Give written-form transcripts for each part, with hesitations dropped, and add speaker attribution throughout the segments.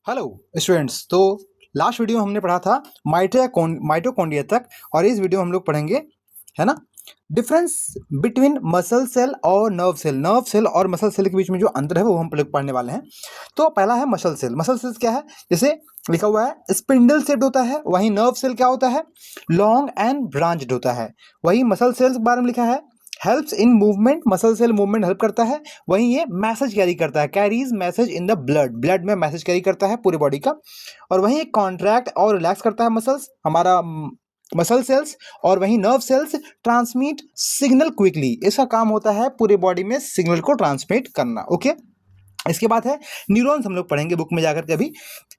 Speaker 1: Hello students. तो last video में हमने पढ़ा था माइटोकॉन्ड्रिया तक, और इस वीडियो में हम लोग पढ़ेंगे, है ना, डिफरेंस बिटवीन मसल सेल और नर्व सेल। नर्व सेल और मसल सेल के बीच में जो अंतर है वो हम लोग पढ़ने वाले हैं। तो पहला है मसल सेल। मसल सेल्स क्या है? जैसे लिखा हुआ है स्पिंडल शेप्ड होता है, वहीं नर्व सेल क्या होता है? लॉन्ग एंड ब्रांच्ड होता है। वहीं मसल सेल्स के बारे में लिखा है helps in movement. Muscle cell movement help करता है। वहीं ये मैसेज कैरी करता है, carries message in the blood. Blood में मैसेज कैरी करता है पूरी बॉडी का। और वहीं कॉन्ट्रैक्ट और रिलैक्स करता है मसल्स, हमारा मसल सेल्स। और वहीं nerve cells transmit signal quickly. इसका काम होता है पूरी बॉडी में सिग्नल को ट्रांसमिट करना। ओके, इसके बाद है न्यूरॉन्स। हम लोग पढ़ेंगे बुक में जाकर के अभी।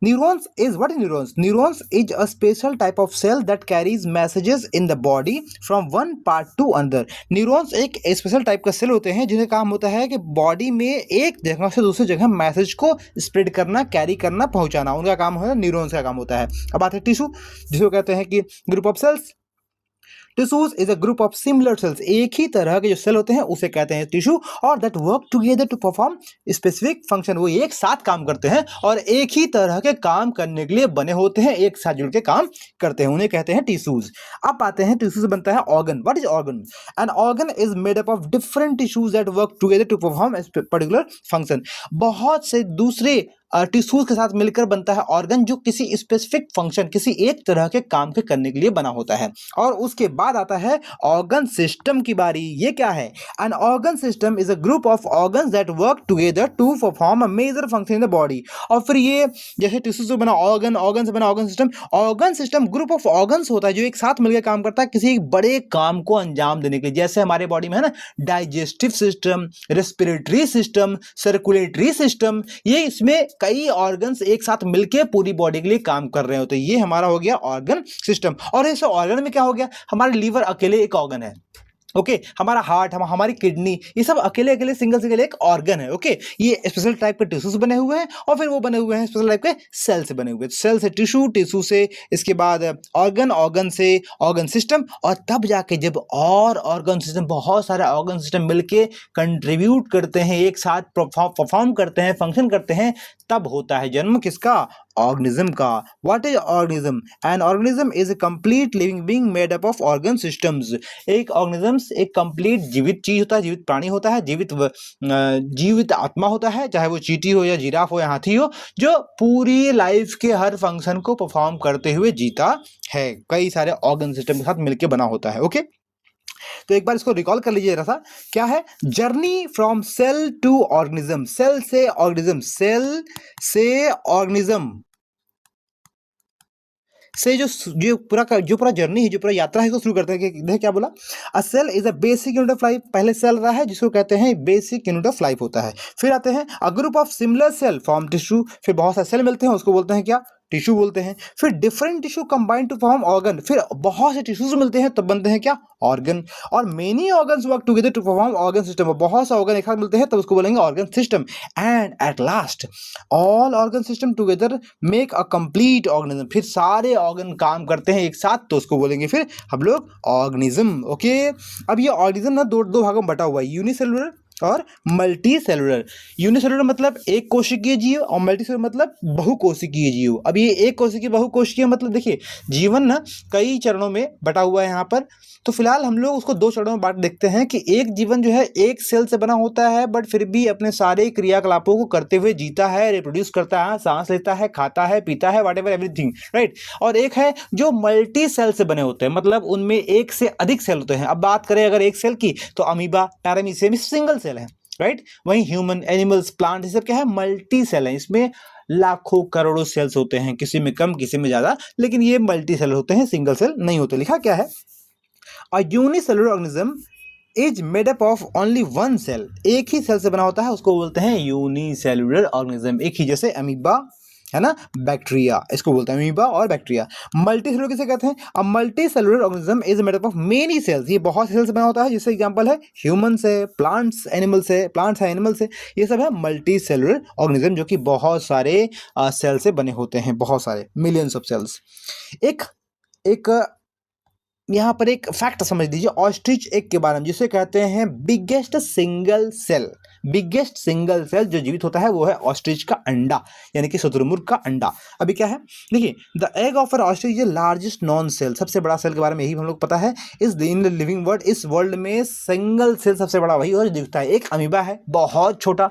Speaker 1: Neurons is what is neurons? Neurons is a special type of cell that carries messages in the body from one part to another. Neurons एक स्पेशल टाइप का सेल होते हैं जिनका काम होता है कि बॉडी में एक जगह से दूसरी जगह मैसेज को स्प्रेड करना, कैरी करना, पहुंचाना। उनका काम है, न्यूरॉन्स का काम होता है। अब आते हैं टिश्यू, जिसको कहते हैं कि group of cells. Tissues is a group of similar cells. एक ही तरह के जो सेल होते हैं उसे कहते हैं टिश्यू, और that work together to perform specific function. वो एक साथ काम करते हैं और एक ही तरह के काम करने के लिए बने होते हैं, एक साथ जुड़ के काम करते हैं, उन्हें कहते हैं टिश्यूज। अब आते हैं टिश्यू से बनता है organ. What is organ? An organ is made up of different tissues that work together to perform particular function. बहुत से दूसरे टिश्यूज के साथ मिलकर बनता है ऑर्गन, जो किसी स्पेसिफिक फंक्शन, किसी एक तरह के काम के करने के लिए बना होता है। और उसके बाद आता है ऑर्गन सिस्टम की बारी। ये क्या है? An organ system is a group of organs that work together to perform a major function in the body. और फिर ये जैसे टिश्यू से बना ऑर्गन, ऑर्गन से बना organ system. Organ system group of organs होता है जो एक साथ मिलकर काम करता है किसी बड़े काम को अंजाम देने के लिए। जैसे हमारे बॉडी में है ना, digestive system, respiratory system, circulatory system, ये इसमें कई ऑर्गन्स एक साथ मिलके पूरी बॉडी के लिए काम कर रहे होते हैं। ये हमारा हो गया ऑर्गन सिस्टम। और इस ऑर्गन में क्या हो गया? हमारे लीवर अकेले एक ऑर्गन है। ओके, हमारा हार्ट, हमारी किडनी, ये सब अकेले अकेले सिंगल एक ऑर्गन है। ओके, ये स्पेशल टाइप के टिश्यूज बने हुए हैं, और फिर वो बने हुए हैं स्पेशल टाइप के सेल से बने हुए। सेल से टिश्यू, टिश्यू से इसके बाद ऑर्गन, ऑर्गन से ऑर्गन सिस्टम, और तब जाके जब और ऑर्गन सिस्टम, बहुत सारे ऑर्गन सिस्टम मिलके कंट्रीब्यूट करते हैं, एक साथ परफॉर्म करते हैं, फंक्शन करते हैं, तब होता है जन्म किसका? ऑर्गेनिज्म का। What is organism? An organism is a complete living being made up of organ systems. एक ऑर्गेनिज्म एक कंप्लीट जीवित चीज होता है, जीवित प्राणी होता है, जीवित आत्मा होता है, चाहे वो चींटी हो या जिराफ हो या हाथी हो, जो पूरी लाइफ के हर फंक्शन को परफॉर्म करते हुए जीता है। कई सारे ऑर्गन सिस्टम के साथ मिलकर बना होता है। ओके, तो एक बार इसको रिकॉल कर लीजिए जरा सा। क्या है? Journey from cell to organism. Cell से ऑर्गेनिज्म, सेल से ऑर्गेनिज्म से जो पूरा जर्नी है, जो पूरा यात्रा है, इसको शुरू करते हैं कि देखिए क्या बोला। A cell is a basic unit of life. पहले सेल रहा है जिसको कहते हैं बेसिक यूनिट ऑफ लाइफ होता है। फिर आते हैं a group of similar cell form tissue. फिर बहुत सारे सेल मिलते हैं, उसको बोलते हैं क्या? टिश्यू बोलते हैं। फिर different tissue combine to form organ. फिर बहुत से टिश्यूज मिलते हैं तब बनते हैं क्या? ऑर्गन। और many organs work together to perform organ system. बहुत से ऑर्गन एक साथ मिलते हैं तब उसको बोलेंगे organ system. And at last all organ system together make a complete organism. फिर सारे ऑर्गन काम करते हैं एक साथ तो उसको बोलेंगे फिर हम लोग ऑर्गेनिज्म। ओके, अब ये ऑर्गेनिज्म ना दो भागों में बटा हुआ है, यूनिसेलुलर और मल्टी सेलुलर। यूनिसेलुलर मतलब एक कोशिकीय जीव, और मल्टी सेलुलर मतलब बहुकोशिकीय जीव। अब ये एक कोशिकीय, बहुकोशिकीय मतलब देखिए, जीवन ना कई चरणों में बटा हुआ है यहाँ पर। तो फिलहाल हम लोग उसको दो चरणों में बांट देखते हैं कि एक जीवन जो है एक सेल से बना होता है, बट फिर भी अपने सारे क्रियाकलापों को करते हुए जीता है, रिप्रोड्यूस करता है, सांस लेता है, खाता है, पीता है, वॉट एवर एवरीथिंग, राइट। और एक है जो मल्टी सेल से बने होते हैं, मतलब उनमें एक से अधिक सेल होते हैं। अब बात करें अगर एक सेल की, तो अमीबा, पैरामीशियम सिंगल सेल है, राइट। वहीं ह्यूमन, एनिमल्स, प्लांट, ये सब क्या है? मल्टी सेल है। इसमें लाखों करोड़ों सेल्स होते हैं, किसी में कम किसी में ज्यादा, लेकिन ये मल्टी सेल होते हैं, सिंगल सेल नहीं होते। लिखा क्या है? A unicellular organism is made up of only one cell. एक ही सेल से बना होता है, उसको बोलते हैं यूनिसेलुलर ऑर्गेनिज्म। एक ही, जैसे अमीबा है ना, बैक्टीरिया, इसको बोलते हैं अमीबा और बैक्टीरिया। मल्टी सेलुलर किसे कहते हैं? A multi cellular organism is made up of many cells. ये बहुत सेल्स से बना होता है, जिससे एग्जांपल है ह्यूमंस है, प्लांट्स, एनिमल्स है, प्लांट्स है, एनिमल्स है, ये सब है मल्टी सेलुलर ऑर्गेनिज्म, जो कि बहुत सारे सेल से बने होते हैं, बहुत सारे मिलियंस ऑफ सेल्स। एक एक यहाँ पर एक फैक्ट समझ लीजिए ऑस्ट्रिच एग के बारे में, जिसे कहते हैं biggest single cell. Biggest single cell जो जीवित होता है वो है ऑस्ट्रिच का अंडा, यानी कि शुतुरमुर्ग का अंडा। अभी क्या है देखिए, the egg of an ostrich is largest known cell, सबसे बड़ा सेल के बारे में यही हम लोग पता है। इस इन लिविंग वर्ल्ड, इस वर्ल्ड में सिंगल सेल सबसे बड़ा वही और दिखता है। एक अमीबा है बहुत छोटा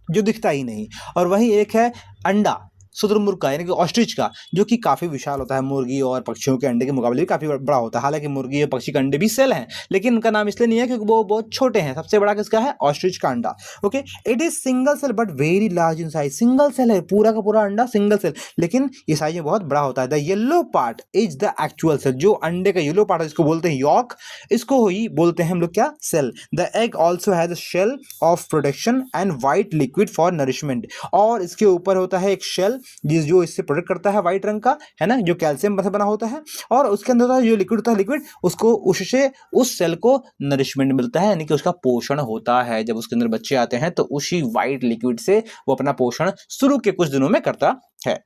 Speaker 1: जो दिखता ही नहीं, और वहीं एक है अंडा शुतुरमुर्ग का यानी कि ऑस्ट्रिच का, जो कि काफ़ी विशाल होता है, मुर्गी और पक्षियों के अंडे के मुकाबले भी काफ़ी बड़ा होता है। हालांकि मुर्गी और पक्षी के अंडे भी सेल हैं, लेकिन उनका नाम इसलिए नहीं है क्योंकि वो बहुत छोटे हैं। सबसे बड़ा किसका है? ऑस्ट्रिच का अंडा। Okay, it is single cell but very large in size, single cell है पूरा का पूरा अंडा सिंगल सेल, लेकिन ये साइज में बहुत बड़ा होता है। The yellow part is the actual cell, जो अंडे का येलो पार्ट है इसको बोलते हैं यॉक, इसको ही बोलते हैं हम लोग क्या? Cell. The egg also has a shell of protection and white liquid for nourishment, और इसके ऊपर होता है एक शेल जो इससे प्रोटेक्ट करता है, व्हाइट रंग का है ना, जो कैल्शियम से बना होता है, और उसके अंदर जो लिक्विड होता है, लिक्विड उसको उससे उस सेल को नरिशमेंट मिलता है, यानी कि उसका पोषण होता है। जब उसके अंदर बच्चे आते हैं तो उसी व्हाइट लिक्विड से वो अपना पोषण शुरू के कुछ दिनों में करता है।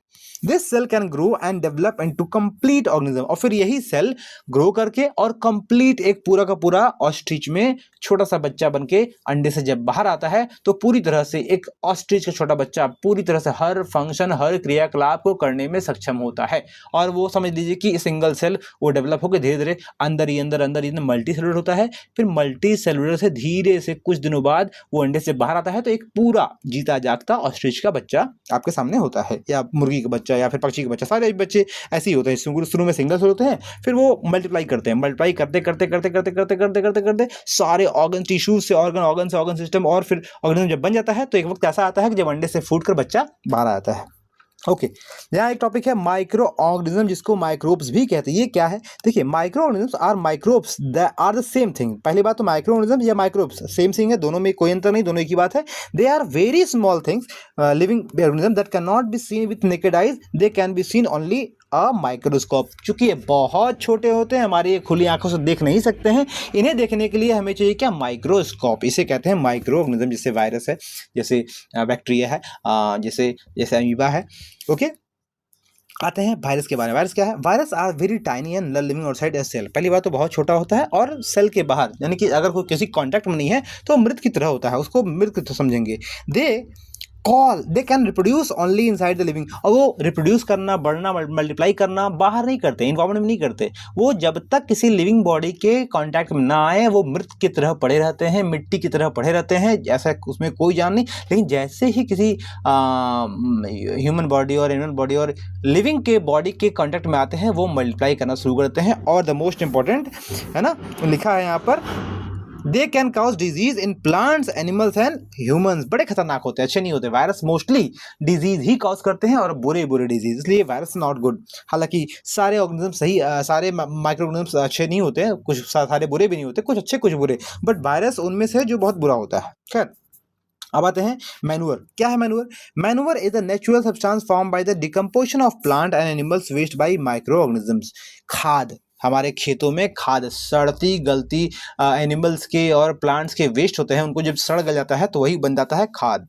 Speaker 1: This cell can grow and develop into complete organism, और फिर यही सेल ग्रो करके और कंप्लीट एक पूरा का पूरा ऑस्ट्रिच में छोटा सा बच्चा बनके अंडे से जब बाहर आता है तो पूरी तरह से एक ऑस्ट्रिच का छोटा बच्चा पूरी तरह से हर फंक्शन, हर क्रियाकलाप को करने में सक्षम होता है। और वो समझ लीजिए कि सिंगल सेल वो डेवलप होकर धीरे धीरे अंदर ही मल्टी सेलुलर होता है, फिर मल्टी सेलुलर से धीरे से कुछ दिनों बाद वो अंडे से बाहर आता है, तो एक पूरा जीता जागता ऑस्ट्रिच का बच्चा आपके सामने होता है, या मुर्गी का बच्चा या फिर पक्षी का बच्चा। सारे बच्चे ऐसे ही होते हैं, शुरू में सिंगल सेल होते हैं, फिर वो मल्टीप्लाई करते हैं, मल्टीप्लाई करते करते करते करते करते करते करते करते सारे ऑर्गन टिश्यूज से ऑर्गन सिस्टम, और फिर ऑर्गेनिज्म जब बन जाता है तो एक वक्त ऐसा आता है कि जब अंडे से फूटकर बच्चा बाहर आता है। ओके, यहाँ एक टॉपिक है माइक्रो ऑर्गेनिज्म, जिसको माइक्रोब्स भी कहते हैं। ये क्या है? देखिए, micro organisms or microbes they are the same thing. पहली बात तो माइक्रो ऑर्गेनिज्म या माइक्रोब्स सेम थिंग है, दोनों में कोई अंतर नहीं, दोनों एक ही बात है। They are very small things living organism that can not be seen with naked eyes, they can be seen only a microscope. चूंकि ये बहुत छोटे होते हैं, हमारी ये खुली आंखों से देख नहीं सकते हैं, इन्हें देखने के लिए हमें चाहिए क्या? माइक्रोस्कोप। इसे कहते हैं माइक्रो ऑर्गेनिज्म, जैसे वायरस है, जैसे बैक्टीरिया है, जैसे जैसे अमीबा है। ओके, आते हैं वायरस के बारे में। वायरस क्या है? Virus are very tiny and living outside a cell. पहली बात तो बहुत छोटा होता है और सेल के बाहर, यानी कि अगर कोई किसी कांटेक्ट में नहीं है तो मृत की तरह होता है, उसको मृत की तरह समझेंगे। They can reproduce only inside the living, और वो रिप्रोड्यूस करना, बढ़ना, मल्टीप्लाई करना बाहर नहीं करते, इन्वायरमेंट में नहीं करते। वो जब तक किसी लिविंग बॉडी के कांटेक्ट में ना आए वो मृत की तरह पड़े रहते हैं, मिट्टी की तरह पड़े रहते हैं, ऐसा उसमें कोई जान नहीं। लेकिन जैसे ही किसी ह्यूमन बॉडी और एनिमल बॉडी और लिविंग के बॉडी के कांटेक्ट में आते हैं वो मल्टीप्लाई करना शुरू करते हैं। और द मोस्ट इंपॉर्टेंट है ना, लिखा है यहाँ पर, they can cause disease in plants, animals and humans. बड़े खतरनाक होते हैं, अच्छे नहीं होते। वायरस मोस्टली डिजीज ही काउज करते हैं, और बुरे डिजीज, इसलिए वायरस नॉट गुड। हालांकि सारे ऑर्गेनिज्म सही, सारे माइक्रो ऑर्गेनिज्म अच्छे नहीं होते हैं, कुछ सारे बुरे भी नहीं होते, कुछ अच्छे कुछ बुरे, बट वायरस उनमें से जो बहुत बुरा होता है। खैर, अब आते हैं मैन्योर। क्या है manure? Manure is a natural substance form by the decomposition of plant and animals waste by micro organisms. खाद, हमारे खेतों में खाद, सड़ती गलती एनिमल्स के और प्लांट्स के वेस्ट होते हैं, उनको जब सड़ गल जाता है तो वही बन जाता है खाद,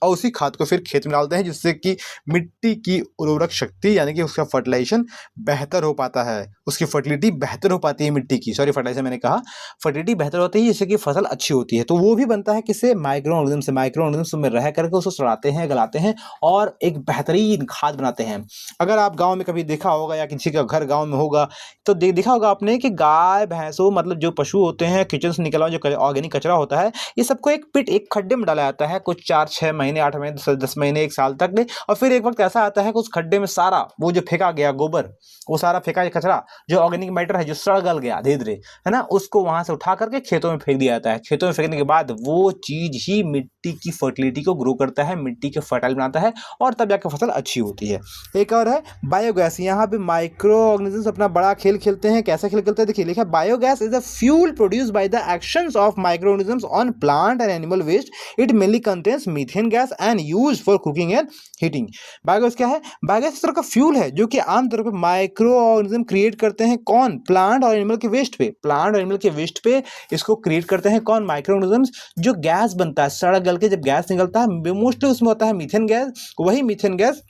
Speaker 1: और उसी खाद को फिर खेत में डालते हैं, जिससे कि मिट्टी की उर्वरक शक्ति यानी कि उसका फर्टिलाइजेशन बेहतर हो पाता है, उसकी फर्टिलिटी बेहतर हो पाती है मिट्टी की, सॉरी फर्टिलाइजेशन मैंने कहा, फर्टिलिटी बेहतर होती है, जिससे कि फसल अच्छी होती है। तो वो भी बनता है किससे? माइक्रो ऑर्गेनिज्म से। माइक्रो ऑर्गेनिज्म में रह करके उसको सड़ाते हैं, गलाते हैं और एक बेहतरीन खाद बनाते हैं। अगर आप गाँव में कभी देखा होगा या किसी का घर गाँव में होगा तो देखा होगा आपने कि गाय भैंसों, मतलब जो पशु होते हैं, किचन से निकला जो ऑर्गेनिक कचरा होता है, ये सबको एक खड्डे में डाला जाता है, कुछ 4-6 महीने, 8 महीने, 10 महीने, 1 साल तक। और फिर एक वक्त ऐसा आता है कि उस खड्डे में सारा वो जो फेंका गया गोबर, वो सारा फेंका कचरा जो ऑर्गेनिक मैटर है, जो सड़ गल गया धीरे धीरे, है ना, उसको वहां से उठा करके खेतों में फेंक दिया जाता है। खेतों में फेंकने के बाद वो चीज ही मिट्टी की फर्टिलिटी को ग्रो करता है, मिट्टी के फर्टाइल बनाता है, और तब जाकर फसल अच्छी होती है। एक और है बायोगैस। यहाँ पे माइक्रो ऑर्गेनिजम्स अपना बड़ा खेल खेलते हैं। कैसे खेल खेलते हैं? देखिए, लिखा है biogas is a fuel produced by the actions of micro organisms on plant and animal waste. It mainly contains methane gas and use for cooking and heating. Biogas क्या है? बायोगैस इस तरह का फ्यूल है जो कि आमतौर पर माइक्रो ऑर्गेनिज्म क्रिएट करते हैं। कौन? प्लांट और एनिमल के वेस्ट पे। प्लांट और एनिमल के वेस्ट पे इसको क्रिएट करते हैं कौन? Micro organisms. जो गैस बनता है, सड़ गल के जब गैस निकलता है, मोस्टली उसमें होता है मीथेन गैस। वही मीथेन गैस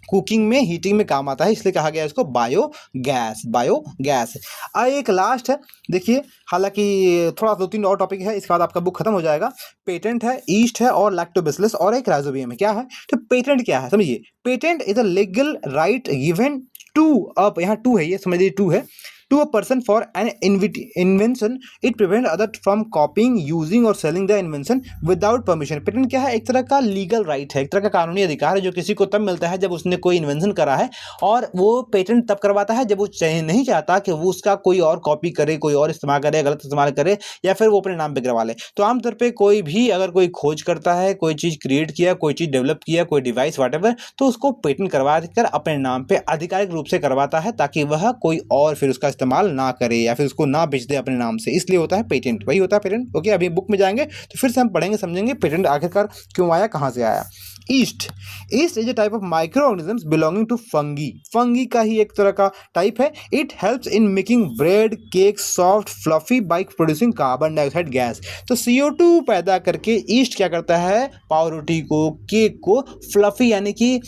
Speaker 1: कुकिंग में, हीटिंग में काम आता है, इसलिए कहा गया है इसको बायोगैस। बायोगैस। एक लास्ट है, देखिए, हालांकि थोड़ा 2-3 और टॉपिक है, इसके बाद आपका बुक खत्म हो जाएगा। पेटेंट है, ईस्ट है और लैक्टोबैसिलस और एक राइजोबियम है। क्या है? तो पेटेंट क्या है समझिए। Patent is a legal right given to up, यहाँ टू है, ये समझ लीजिए टू है, to a person for an invention. It prevent other from copying, using और selling the invention without permission. Patent क्या है? एक तरह का लीगल राइट है, एक तरह का कानूनी अधिकार है जो किसी को तब मिलता है जब उसने कोई इन्वेंशन करा है, और वो पेटेंट तब करवाता है जब वो नहीं चाहता कि वो उसका कोई और कॉपी करे, कोई और इस्तेमाल करे, गलत इस्तेमाल करे, या फिर वो अपने नाम पे करवा ले। तो आमतौर पर कोई भी अगर कोई खोज करता है, कोई चीज़ क्रिएट किया, कोई चीज़ डेवलप किया, कोई डिवाइस व्हाटएवर, तो उसको पेटेंट करवा कर अपने नाम पे आधिकारिक रूप से करवाता है, ताकि वह कोई और फिर उसका इस्तेमाल ना करे या फिर उसको ना बेच दे अपने नाम से, इसलिए होता है पेटेंट। वही होता है पेटेंट। ओके, अभी बुक में जाएंगे तो फिर से हम पढ़ेंगे, समझेंगे पेटेंट आखिरकार क्यों आया, कहाँ से आया। Yeast is a type of micro organisms belonging to fungi. Fungi का ही एक तरह का टाइप है। It helps in making bread, cake soft fluffy by producing carbon dioxide gas. तो CO2 पैदा करके ईस्ट क्या करता है? पावरोटी को, केक को फ्लफी यानी कि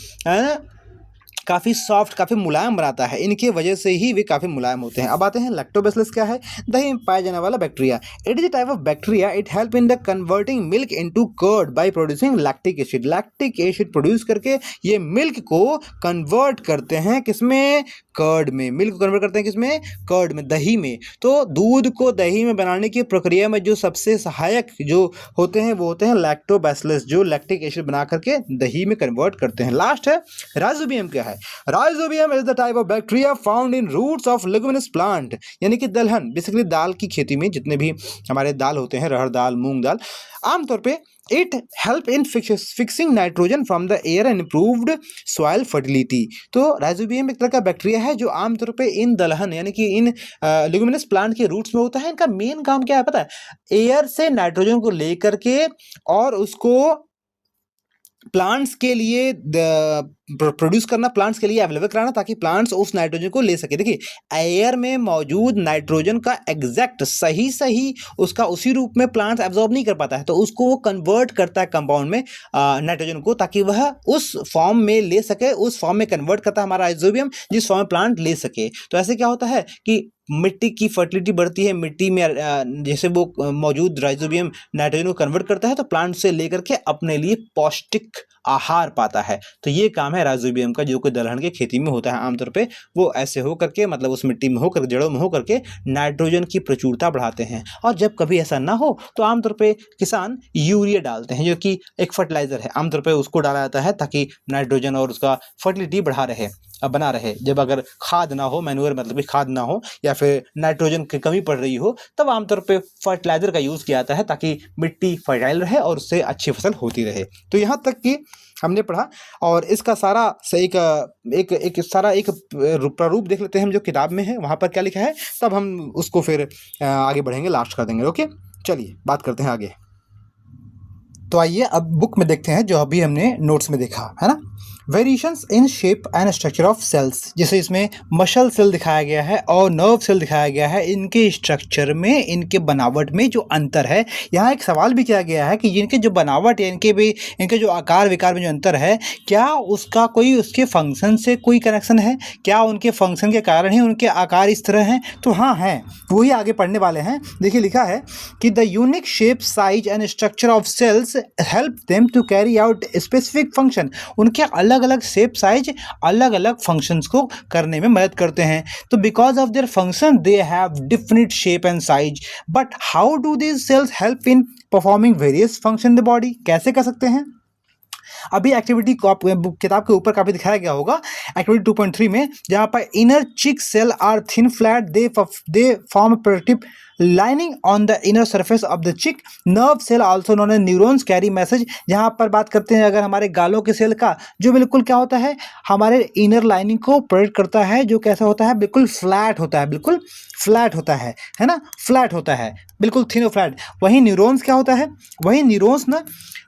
Speaker 1: काफ़ी सॉफ्ट, काफ़ी मुलायम बनाता है। इनके वजह से ही वे काफ़ी मुलायम होते हैं। अब आते हैं लैक्टोबैसिलस क्या है? दही में पाया जाने वाला bacteria. It is a type of bacteria. It help in the converting milk into curd by producing lactic acid. Lactic acid produce करके ये मिल्क को कन्वर्ट करते हैं किसमें? कर्ड में। मिल्क को कन्वर्ट करते हैं किसमें? कर्ड में, दही में। तो दूध को दही में बनाने की प्रक्रिया में जो सबसे सहायक जो होते हैं वो होते हैं लैक्टोबैसिलस, जो लैक्टिक एसिड बना करके दही में कन्वर्ट करते हैं। लास्ट है राइजोबियम। क्या है? Rhizobium is the type of bacteria found in roots of leguminous plant, यानी कि दलहन, बेसिकली दाल की खेती में जितने भी हमारे दाल होते हैं, अरहर दाल, मूंग दाल, आमतौर पे it help in fixing nitrogen from the air and improved soil fertility. तो राइजोबियम एक तरह का बैक्टीरिया है जो आमतौर पे इन दलहन यानी कि इन लेगुमिनस प्लांट के रूट्स में होता है। इनका मेन काम क्या है पता है? एयर से नाइट्रोजन को लेकर के और उसको प्लांट्स के लिए प्रोड्यूस करना, प्लांट्स के लिए अवेलेबल कराना, ताकि प्लांट्स उस नाइट्रोजन को ले सके। देखिए, एयर में मौजूद नाइट्रोजन का एग्जैक्ट सही उसका उसी रूप में प्लांट्स एब्जॉर्ब नहीं कर पाता है, तो उसको वो कन्वर्ट करता है कंपाउंड में नाइट्रोजन को, ताकि वह उस फॉर्म में ले सके, उस फॉर्म में कन्वर्ट करता है हमारा राइजोबियम, जिस फॉर्म में प्लांट ले सके। तो ऐसे क्या होता है कि मिट्टी की फर्टिलिटी बढ़ती है, मिट्टी में जैसे वो मौजूद राइजोबियम नाइट्रोजन को कन्वर्ट करता है, तो प्लांट से लेकर के अपने लिए पौष्टिक आहार पाता है। तो ये काम है राइजोबियम का, जो कि दलहन की खेती में होता है। आमतौर पे वो ऐसे हो करके, मतलब उस मिट्टी में होकर, जड़ों में हो करके नाइट्रोजन की प्रचुरता बढ़ाते हैं। और जब कभी ऐसा ना हो तो आमतौर पे किसान यूरिया डालते हैं, जो कि एक फर्टिलाइजर है। आमतौर पे उसको डाला जाता है ताकि नाइट्रोजन और उसका फर्टिलिटी बना रहे। जब अगर खाद ना हो, मैन्योर मतलब कि खाद ना हो या फिर नाइट्रोजन की कमी पड़ रही हो, तब आमतौर पे फर्टिलाइजर का यूज़ किया जाता है ताकि मिट्टी फर्टाइल रहे और उससे अच्छी फसल होती रहे। तो यहाँ तक कि हमने पढ़ा, और इसका सारा एक प्रारूप देख लेते हैं हम जो किताब में है, वहाँ पर क्या लिखा है, तब हम उसको फिर आगे बढ़ेंगे, लास्ट कर देंगे। ओके, चलिए बात करते हैं आगे। तो आइए अब बुक में देखते हैं जो अभी हमने नोट्स में देखा है ना। Variations in shape and structure of cells, जैसे इसमें मसल सेल दिखाया गया है और नर्व सेल दिखाया गया है, इनके स्ट्रक्चर में, इनके बनावट में जो अंतर है। यहाँ एक सवाल भी किया गया है कि जिनके जो बनावट है, इनके जो आकार विकार में जो अंतर है, क्या उसका कोई उसके फंक्शन से कोई कनेक्शन है? क्या उनके फंक्शन के कारण ही उनके आकार इस तरह हैं? तो हाँ हैं, वही आगे पढ़ने वाले हैं। देखिए लिखा है कि the unique shape, size and structure of cells help them to carry out specific function. उनके अलग अलग शेप, साइज, अलग अलग फंक्शंस को करने में मदद करते हैं। तो because of their function they have different shape and size, but how do these cells help in performing various function in the body? कैसे कर सकते हैं? अभी एक्टिविटी किताब के ऊपर काफी दिखाया गया होगा, एक्टिविटी 2.3 में, जहां पर inner cheek cell are thin flat, they form protective lining on the inner surface of the cheek. Nerve cell also known as neurons carry message. जहां पर बात करते हैं अगर हमारे गालों के सेल का, जो बिल्कुल क्या होता है, हमारे इनर लाइनिंग को प्रोटेक्ट करता है, जो कैसा होता है, बिल्कुल फ्लैट होता है, बिल्कुल फ्लैट होता है ना, फ्लैट होता है, बिल्कुल थिन और फ्लैट। वहीं न्यूरॉन्स क्या होता है, वहीं न्यूरॉन्स ना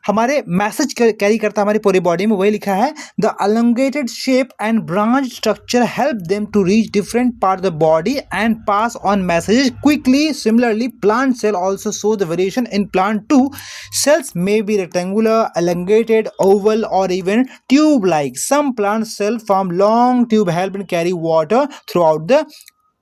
Speaker 1: हमारे मैसेज कैरी करता है हमारी पूरी बॉडी में। वही लिखा है the elongated shape and branch structure help them to reach different part of the body and pass on messages quickly similarly, plant cell also show the variation in plant too. Cells may be rectangular, elongated, oval, or even tube-like. Some plant cells form long tube help and carry water throughout the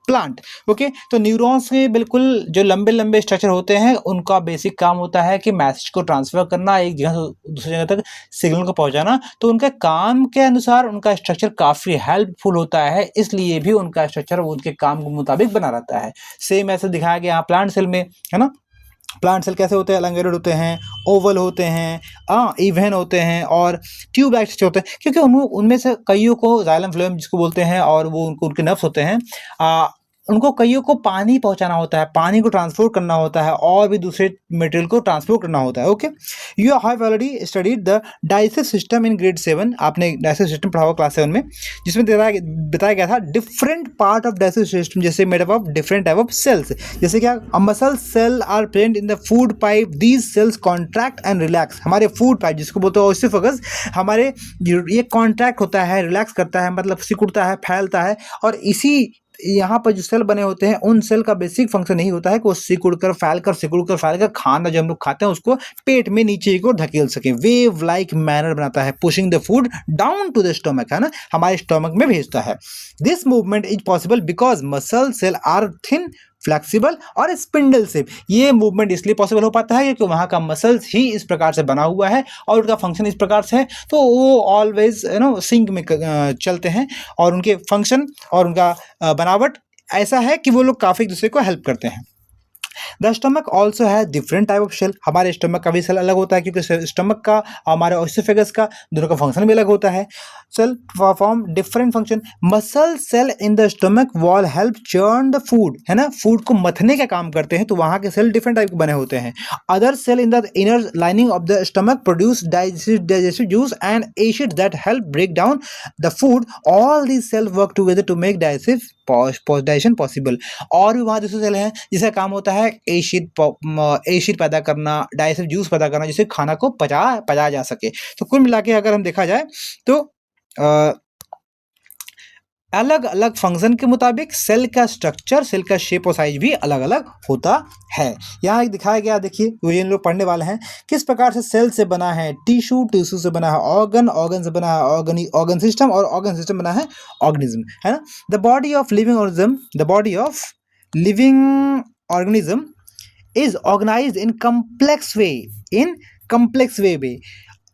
Speaker 1: plant. Okay, तो neurons के बिल्कुल जो लंबे लंबे structure होते हैं उनका basic काम होता है कि मैसेज को ट्रांसफर करना, एक जगह से दूसरी जगह तक सिग्नल को पहुंचाना। तो उनके काम के अनुसार उनका स्ट्रक्चर काफ़ी हेल्पफुल होता है, इसलिए भी उनका स्ट्रक्चर उनके काम के मुताबिक बना रहता है। सेम ऐसे दिखाया गया यहाँ प्लांट सेल में, है ना। प्लांट सेल कैसे होते हैं? एलंगेटेड होते हैं, ओवल होते हैं, इवन होते हैं और ट्यूब लाइक स्ट्रक्चर होते हैं, क्योंकि उनमें से कईयों को जाइलम फ्लोएम जिसको बोलते हैं और वो उनके नर्व्स होते हैं, उनको कईयों को पानी पहुंचाना होता है, पानी को ट्रांसपोर्ट करना होता है और भी दूसरे मटेरियल को ट्रांसपोर्ट करना होता है। Okay, you have already studied the digestive system in grade 7। आपने डाइजेस्टिव सिस्टम पढ़ा हुआ क्लास 7 में, जिसमें बताया गया था different part of digestive system जैसे made up of different type of cells. जैसे क्या? Muscle cell are present in the food pipe, these cells contract and relax. हमारे फूड पाइप जिसको बोलते हैं ओसिफेगस, हमारे ये कॉन्ट्रैक्ट होता है, रिलैक्स करता है, मतलब सिकुड़ता है, फैलता है। और इसी यहाँ पर जो सेल बने होते हैं उन सेल का बेसिक फंक्शन यही होता है कि वो सिकुड़कर फैलकर खाना जो हम लोग खाते हैं उसको पेट में नीचे की ओर धकेल सके, वेव लाइक मैनर बनाता है, pushing the food down to the stomach, है ना, हमारे स्टोमक में भेजता है। This movement is possible because muscle cell are thin, flexible और स्पिंडल शेप। ये मूवमेंट इसलिए पॉसिबल हो पाता है क्योंकि वहाँ का मसल्स ही इस प्रकार से बना हुआ है और उनका फंक्शन इस प्रकार से है, तो वो ऑलवेज सिंक में चलते हैं और उनके फंक्शन और उनका बनावट ऐसा है कि वो लोग काफ़ी एक दूसरे को हेल्प करते हैं। द स्टमक ऑल्सो है डिफरेंट टाइप ऑफ सेल। हमारे स्टमक का भी सेल अलग होता है क्योंकि स्टमक का और हमारे ओसिफेगस का दोनों का फंक्शन भी अलग होता है। Cell perform different function. Muscle cell in the stomach wall help churn the food, है ना, फूड को मथने का काम करते हैं, तो वहाँ के सेल डिफरेंट टाइप के बने होते हैं। Other cell in the inner lining of the stomach produce digestive juice and acid that help break down the food. All these cell work together to make digestion possible. और भी वहाँ दूसरे cell हैं जिसका काम होता है एसिड पैदा करना, डाइजेस्टिव जूस पैदा करना, जिससे खाना को पचाया जा सके। तो कुल मिला के अगर हम देखा जाए तो अलग अलग फंक्शन के मुताबिक सेल का स्ट्रक्चर, सेल का शेप और साइज भी अलग अलग होता है। यहाँ एक दिखाया गया, देखिए वो ये लोग पढ़ने वाले हैं किस प्रकार से सेल से बना है टिश्यू, टिश्यू से बना है ऑर्गन से बना है ऑर्गन सिस्टम और ऑर्गन सिस्टम बना है ऑर्गेनिज्म, है ना। The body of living organism is organized in complex way.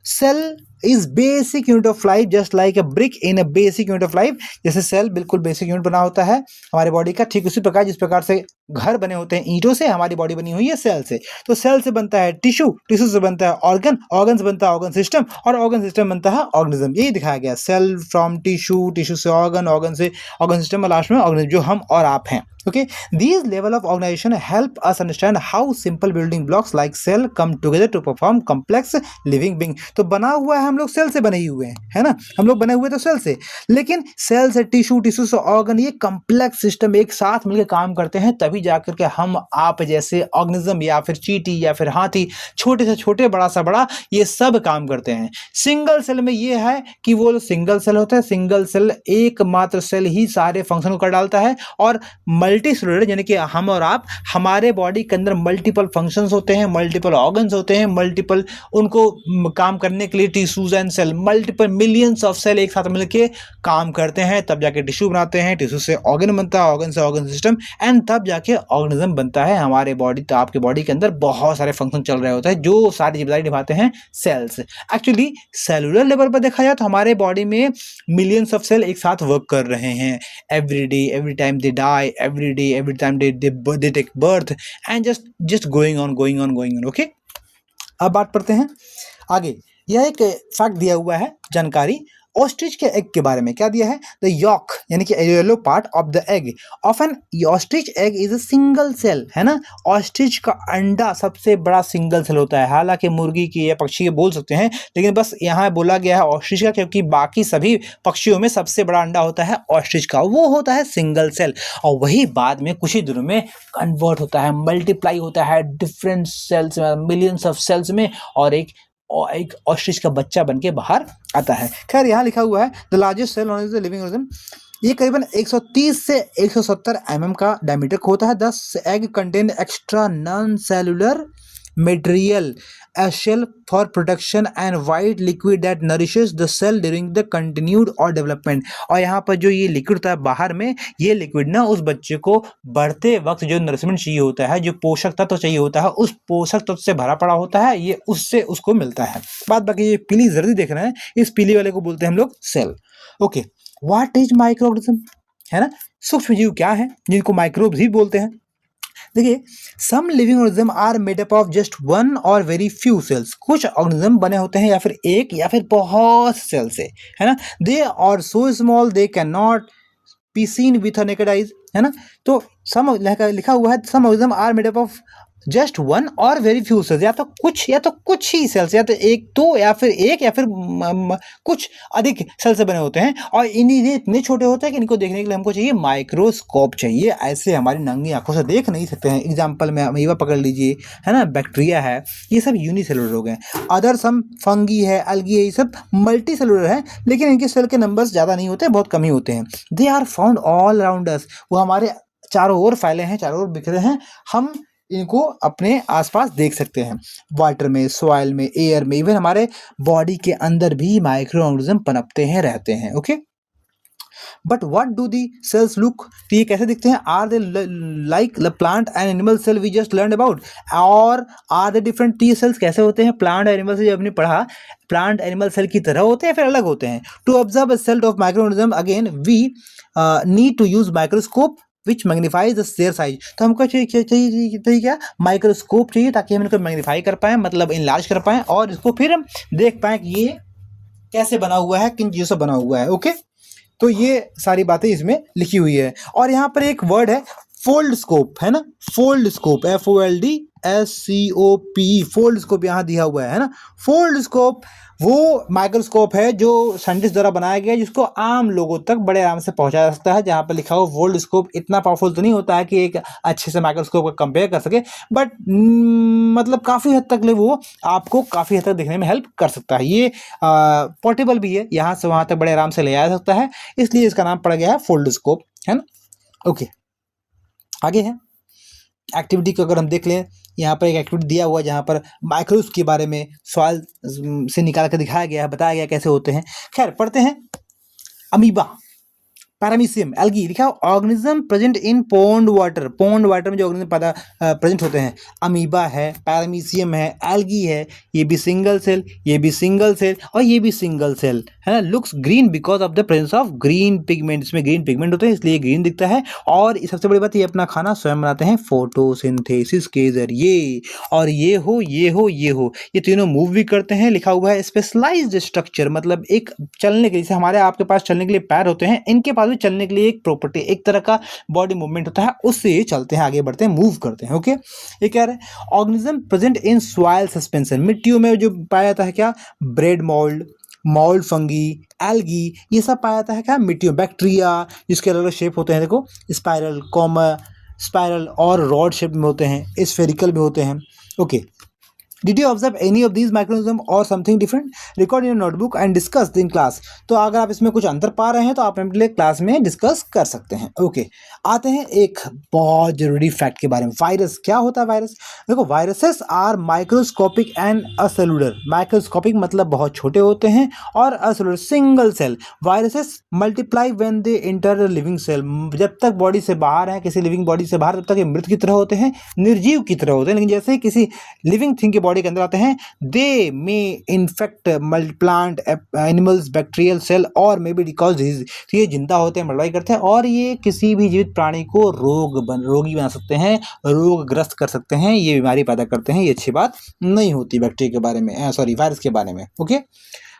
Speaker 1: Cell is basic unit of life just like a brick in a basic unit of life। जैसे cell बिल्कुल basic unit बना होता है हमारे बॉडी का, ठीक उसी प्रकार जिस प्रकार से घर बने होते हैं ईंटों से, हमारी बॉडी बनी हुई है सेल से। तो सेल से बनता है टिश्यू, टिश्यू से बनता है ऑर्गन से बनता है ऑर्गन सिस्टम और ऑर्गन सिस्टम बनता है ऑर्गेनिज्म। यही दिखाया गया, सेल फ्रॉम टिश्यू, टिश्यू से ऑर्गन से ऑर्गन सिस्टम और लास्ट में ऑर्गेनिज्म जो हम और आप हैं। Okay, these level of organization help us understand how simple building blocks like cell come together to perform complex living being। तो बना हुआ है, हम लोग सेल से बने ही हुए हैं, है ना, हम लोग बने हुए तो सेल से, लेकिन सेल से टिश्यू, टिश्यू से ऑर्गन, ये कम्प्लेक्स सिस्टम एक साथ मिलकर काम करते हैं, तभी जाकर के हम आप जैसे ऑर्गेनिज्म या फिर चींटी या फिर हाथी, छोटे से छोटे बड़ा सा बड़ा, ये सब काम करते हैं। सिंगल सेल में ये है कि वो सिंगल सेल होता है, सिंगल सेल एकमात्र सेल ही सारे फंक्शन को कर डालता है। और मल्टी सेलुलर यानी कि हम और आप, हमारे बॉडी के अंदर मल्टीपल फंक्शंस होते हैं, मल्टीपल ऑर्गन्स होते हैं, मल्टीपल उनको काम करने के लिए tissues and cell, multiple millions of cell एक साथ मिलके काम करते हैं, तब जाके टिश्यू बनाते हैं, टिश्यू से ऑर्गन बनता है, ऑर्गन से ऑर्गन सिस्टम एंड तब जाके ऑर्गेनिज्म बनता है हमारे बॉडी। तो आपके बॉडी के अंदर बहुत सारे फंक्शन चल रहे होते हैं जो सारी जिम्मेदारी निभाते हैं सेल्स। एक्चुअली सेलुलर लेवल पर देखा जाए तो हमारे बॉडी में मिलियंस ऑफ सेल एक साथ वर्क कर रहे हैं every day, every time they die, every time they take birth and just going on। Okay, अब बात करते हैं आगे। यह एक फैक्ट दिया हुआ है जानकारी ऑस्ट्रिच के एग के बारे में। क्या दिया है? द यॉक यानी कि yellow part of the egg of an ostrich egg is a single cell, है ना। ऑस्ट्रिच का अंडा सबसे बड़ा सिंगल सेल होता है, हालांकि मुर्गी की या पक्षी के बोल सकते हैं, लेकिन बस यहाँ बोला गया है ऑस्ट्रिच का क्योंकि बाकी सभी पक्षियों में सबसे बड़ा अंडा होता है ऑस्ट्रिच का, वो होता है सिंगल सेल। और वही बाद में कुछ ही दिनों में कन्वर्ट होता है, मल्टीप्लाई होता है डिफरेंट सेल्स में, मिलियंस ऑफ सेल्स में, और एक ऑस्ट्रिच का बच्चा बन के बाहर आता है। खैर यहाँ लिखा हुआ है the largest cell known is the living organism. ये करीबन 130 से 170 का डायमीटर का होता है। 10 egg contain extra non cellular material a shell for protection and white liquid that nourishes the cell during the continued or development। और यहाँ पर जो ये लिक्विड होता है बाहर में, ये लिक्विड ना उस बच्चे को बढ़ते वक्त जो नरिशमेंट चाहिए होता है, जो पोषक तत्व चाहिए होता है, उस पोषक तत्व से भरा पड़ा होता है, ये उससे उसको मिलता है। बात बाकी ये पीली जर्दी देख रहे हैं, इस पीली वाले को बोलते हैं हम लोग cell. Okay, what is micro organism, है ना, सूक्ष्म जीव क्या है जिनको माइक्रोब्स ही बोलते हैं। देखिए, some living organism are made up of just one or very few cells. कुछ ऑर्गेनिज्म बने होते हैं या फिर एक या फिर बहुत सेल से, है ना। They are so small they can not be seen with a naked eyes, है ना। तो सम लिखा हुआ है some organism are made up of just one or very few cells, या तो कुछ ही सेल्स, या तो एक तो या फिर एक या फिर कुछ अधिक सेल से बने होते हैं। और इन्हीं इतने छोटे होते हैं कि इनको देखने के लिए हमको चाहिए माइक्रोस्कोप चाहिए। ऐसे हमारी नंगी आंखों से देख नहीं सकते हैं। एग्जाम्पल में अमीबा पकड़ लीजिए, है ना, बैक्टीरिया है, ये सब यूनिसेलुलर हो गए। अदर सम फंगी है, अलगी है, ये सब मल्टी सेलुलर है, लेकिन इनके सेल के नंबर्स ज़्यादा नहीं होते, बहुत कम ही होते हैं। They are found all around us, वो हमारे चारों ओर फैले हैं, चारों ओर बिखरे हैं। हम इनको अपने आसपास देख सकते हैं, वाटर में, सॉइल में, एयर में, इवन हमारे बॉडी के अंदर भी माइक्रो ऑर्गेनिज्म पनपते हैं, रहते हैं। Okay, but what do the cells look, तो ये कैसे दिखते हैं। Are they like the plant and animal cell we just learn about, और आर दे डिफरेंट, तो ये सेल्स कैसे होते हैं प्लांट एनिमल से, जब हमने पढ़ा प्लांट एनिमल सेल की तरह होते हैं फिर अलग होते हैं। To observe a cell of microorganism again we need to use microscope which magnifies the their size. तो हमको चाहिए क्या, माइक्रोस्कोप चाहिए, ताकि हम इनको मैग्नीफाई कर पाएँ, मतलब इनलार्ज कर पाएँ, और इसको फिर हम देख पाएँ कि ये कैसे बना हुआ है, किन चीज़ों से बना हुआ है। ओके, तो ये सारी बातें इसमें लिखी हुई है। और यहाँ पर एक वर्ड है फोल्ड स्कोप, है ना, fold scope, FOLDSCOP, fold scope यहाँ दिया हुआ है ना। फोल्ड स्कोप वो माइक्रोस्कोप है जो साइंटिस्ट द्वारा बनाया गया है, जिसको आम लोगों तक बड़े आराम से पहुंचाया जा सकता है। जहाँ पर लिखा हो फोल्ड स्कोप, इतना पावरफुल तो नहीं होता है कि एक अच्छे से माइक्रोस्कोप को कंपेयर कर सके, बट मतलब काफ़ी हद तक वो आपको काफ़ी हद तक देखने में हेल्प कर सकता है। ये पोर्टेबल भी है, यहाँ से वहाँ तक बड़े आराम से ले जा सकता है, इसलिए इसका नाम पड़ गया है फोल्ड स्कोप, है ना। ओके, आगे है एक्टिविटी को अगर हम देख लें, यहाँ पर एक एक्टिविटी दिया हुआ है जहाँ पर माइक्रोब्स के बारे में सवाल से निकाल कर दिखाया गया है, बताया गया कैसे होते हैं। खैर पढ़ते हैं। अमीबा, पैरामीशियम, एल्गी, लिखा organism present in pond water, pond water में जो ऑर्गेनिज्म प्रेजेंट होते हैं। अमीबा है, पैरामीशियम है, एल्गी है, ये भी सिंगल सेल, ये भी सिंगल सेल, और ये भी सिंगल सेल, है ना। Looks green because of the presence of green pigment, इसमें ग्रीन पिगमेंट होते हैं इसलिए ग्रीन दिखता है। और सबसे बड़ी बात, ये अपना खाना स्वयं बनाते हैं फोटोसिंथेसिस के जरिए। और ये तीनों मूव भी करते हैं। लिखा हुआ है स्पेशलाइज्ड स्ट्रक्चर, मतलब एक चलने के लिए, जैसे हमारे आपके पास चलने के लिए पैर होते हैं, इनके पास भी चलने के लिए एक प्रॉपर्टी, एक तरह का बॉडी मूवमेंट होता है, उससे ये चलते हैं, आगे बढ़ते हैं, मूव करते हैं। ओके, ये क्या है, organism present in soil suspension, मिट्टियों में जो पाया जाता है क्या, bread mould, mould fungi, algae, ये सब पाया जाता है क्या मिट्टियों। बैक्टीरिया जिसके अलग अलग शेप होते हैं, देखो स्पाइरल, कॉमा स्पाइरल, और रॉड शेप में होते हैं, स्फेरिकल में होते हैं। Okay, Did you observe any of these microorganisms or something different? Record in your notebook and discuss in class. तो अगर आप इसमें कुछ अंतर पा रहे हैं तो आप अपने क्लास में डिस्कस कर सकते हैं। ओके, आते हैं एक बहुत जरूरी फैक्ट के बारे में। वायरस क्या होता है? वायरस, देखो viruses are microscopic and acellular. Microscopic मतलब बहुत छोटे होते हैं, और acellular single cell. Viruses multiply when they enter living cell, जब तक बॉडी से बाहर है, किसी लिविंग बॉडी से बाहर, तब तक ये मृत की तरह होते हैं, निर्जीव की तरह होते हैं। लेकिन जैसे ही किसी लिविंग थिंग के बॉडी के अंदर आते हैं, they may infect plant, animals, bacterial cell, और मे बी डिकॉज डिजीज। तो ये जिंदा होते हैं, मल्टीप्लाई करते हैं, और ये किसी भी जीवित प्राणी को रोगी बना सकते हैं, रोगग्रस्त कर सकते हैं, ये बीमारी पैदा करते हैं। ये अच्छी बात नहीं होती बैक्टीरिया के बारे में, सॉरी वायरस के बारे में। Okay,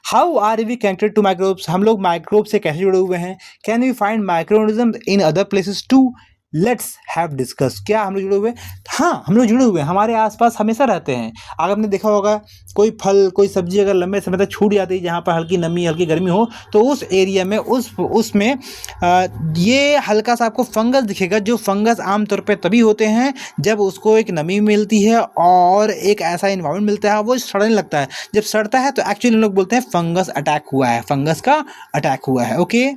Speaker 1: how are we connected to microbes, हम लोग माइक्रोब से कैसे जुड़े हुए हैं। Can we find microorganism in other places too, let's have discuss. क्या हम लोग जुड़े हुए हैं? हाँ, हम लोग जुड़े हुए हैं, हमारे आसपास हमेशा रहते हैं। अगर आपने देखा होगा कोई फल, कोई सब्जी अगर लंबे समय तक छूट जाती है, जहाँ पर हल्की नमी, हल्की गर्मी हो, तो उस एरिया में उसमें ये हल्का सा आपको फंगस दिखेगा। जो फंगस आमतौर पे तभी होते हैं जब उसको एक नमी मिलती है और एक ऐसा इन्वायरमेंट मिलता है, वो सड़ने लगता है। जब सड़ता है तो एक्चुअली हम लोग बोलते हैं फंगस अटैक हुआ है, फंगस का अटैक हुआ है। ओके,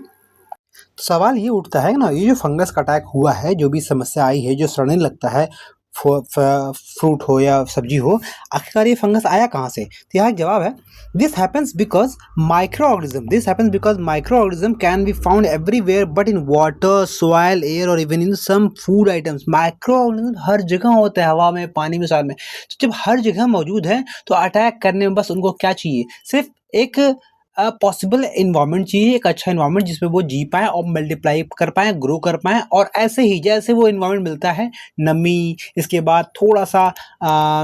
Speaker 1: तो सवाल ये उठता है ना, ये जो फंगस का अटैक हुआ है, जो भी समस्या आई है, जो सड़ने लगता है फ्रूट हो या सब्जी हो, आखिरकार ये फंगस आया कहाँ से? तो यहाँ एक जवाब है, this happens because micro organism can be found everywhere but in water, soil, air और even in some food items. Micro organism हर जगह होता है, हवा में, पानी में, सॉइल में। तो जब हर जगह मौजूद है तो अटैक करने में बस उनको क्या चाहिए? सिर्फ एक पॉसिबल इन्वायरमेंट चाहिए, एक अच्छा इन्वायरमेंट जिसमें वो जी पाएँ और मल्टीप्लाई कर पाएँ, ग्रो कर पाएँ। और ऐसे ही जैसे वो इन्वायरमेंट मिलता है, नमी, इसके बाद थोड़ा-सा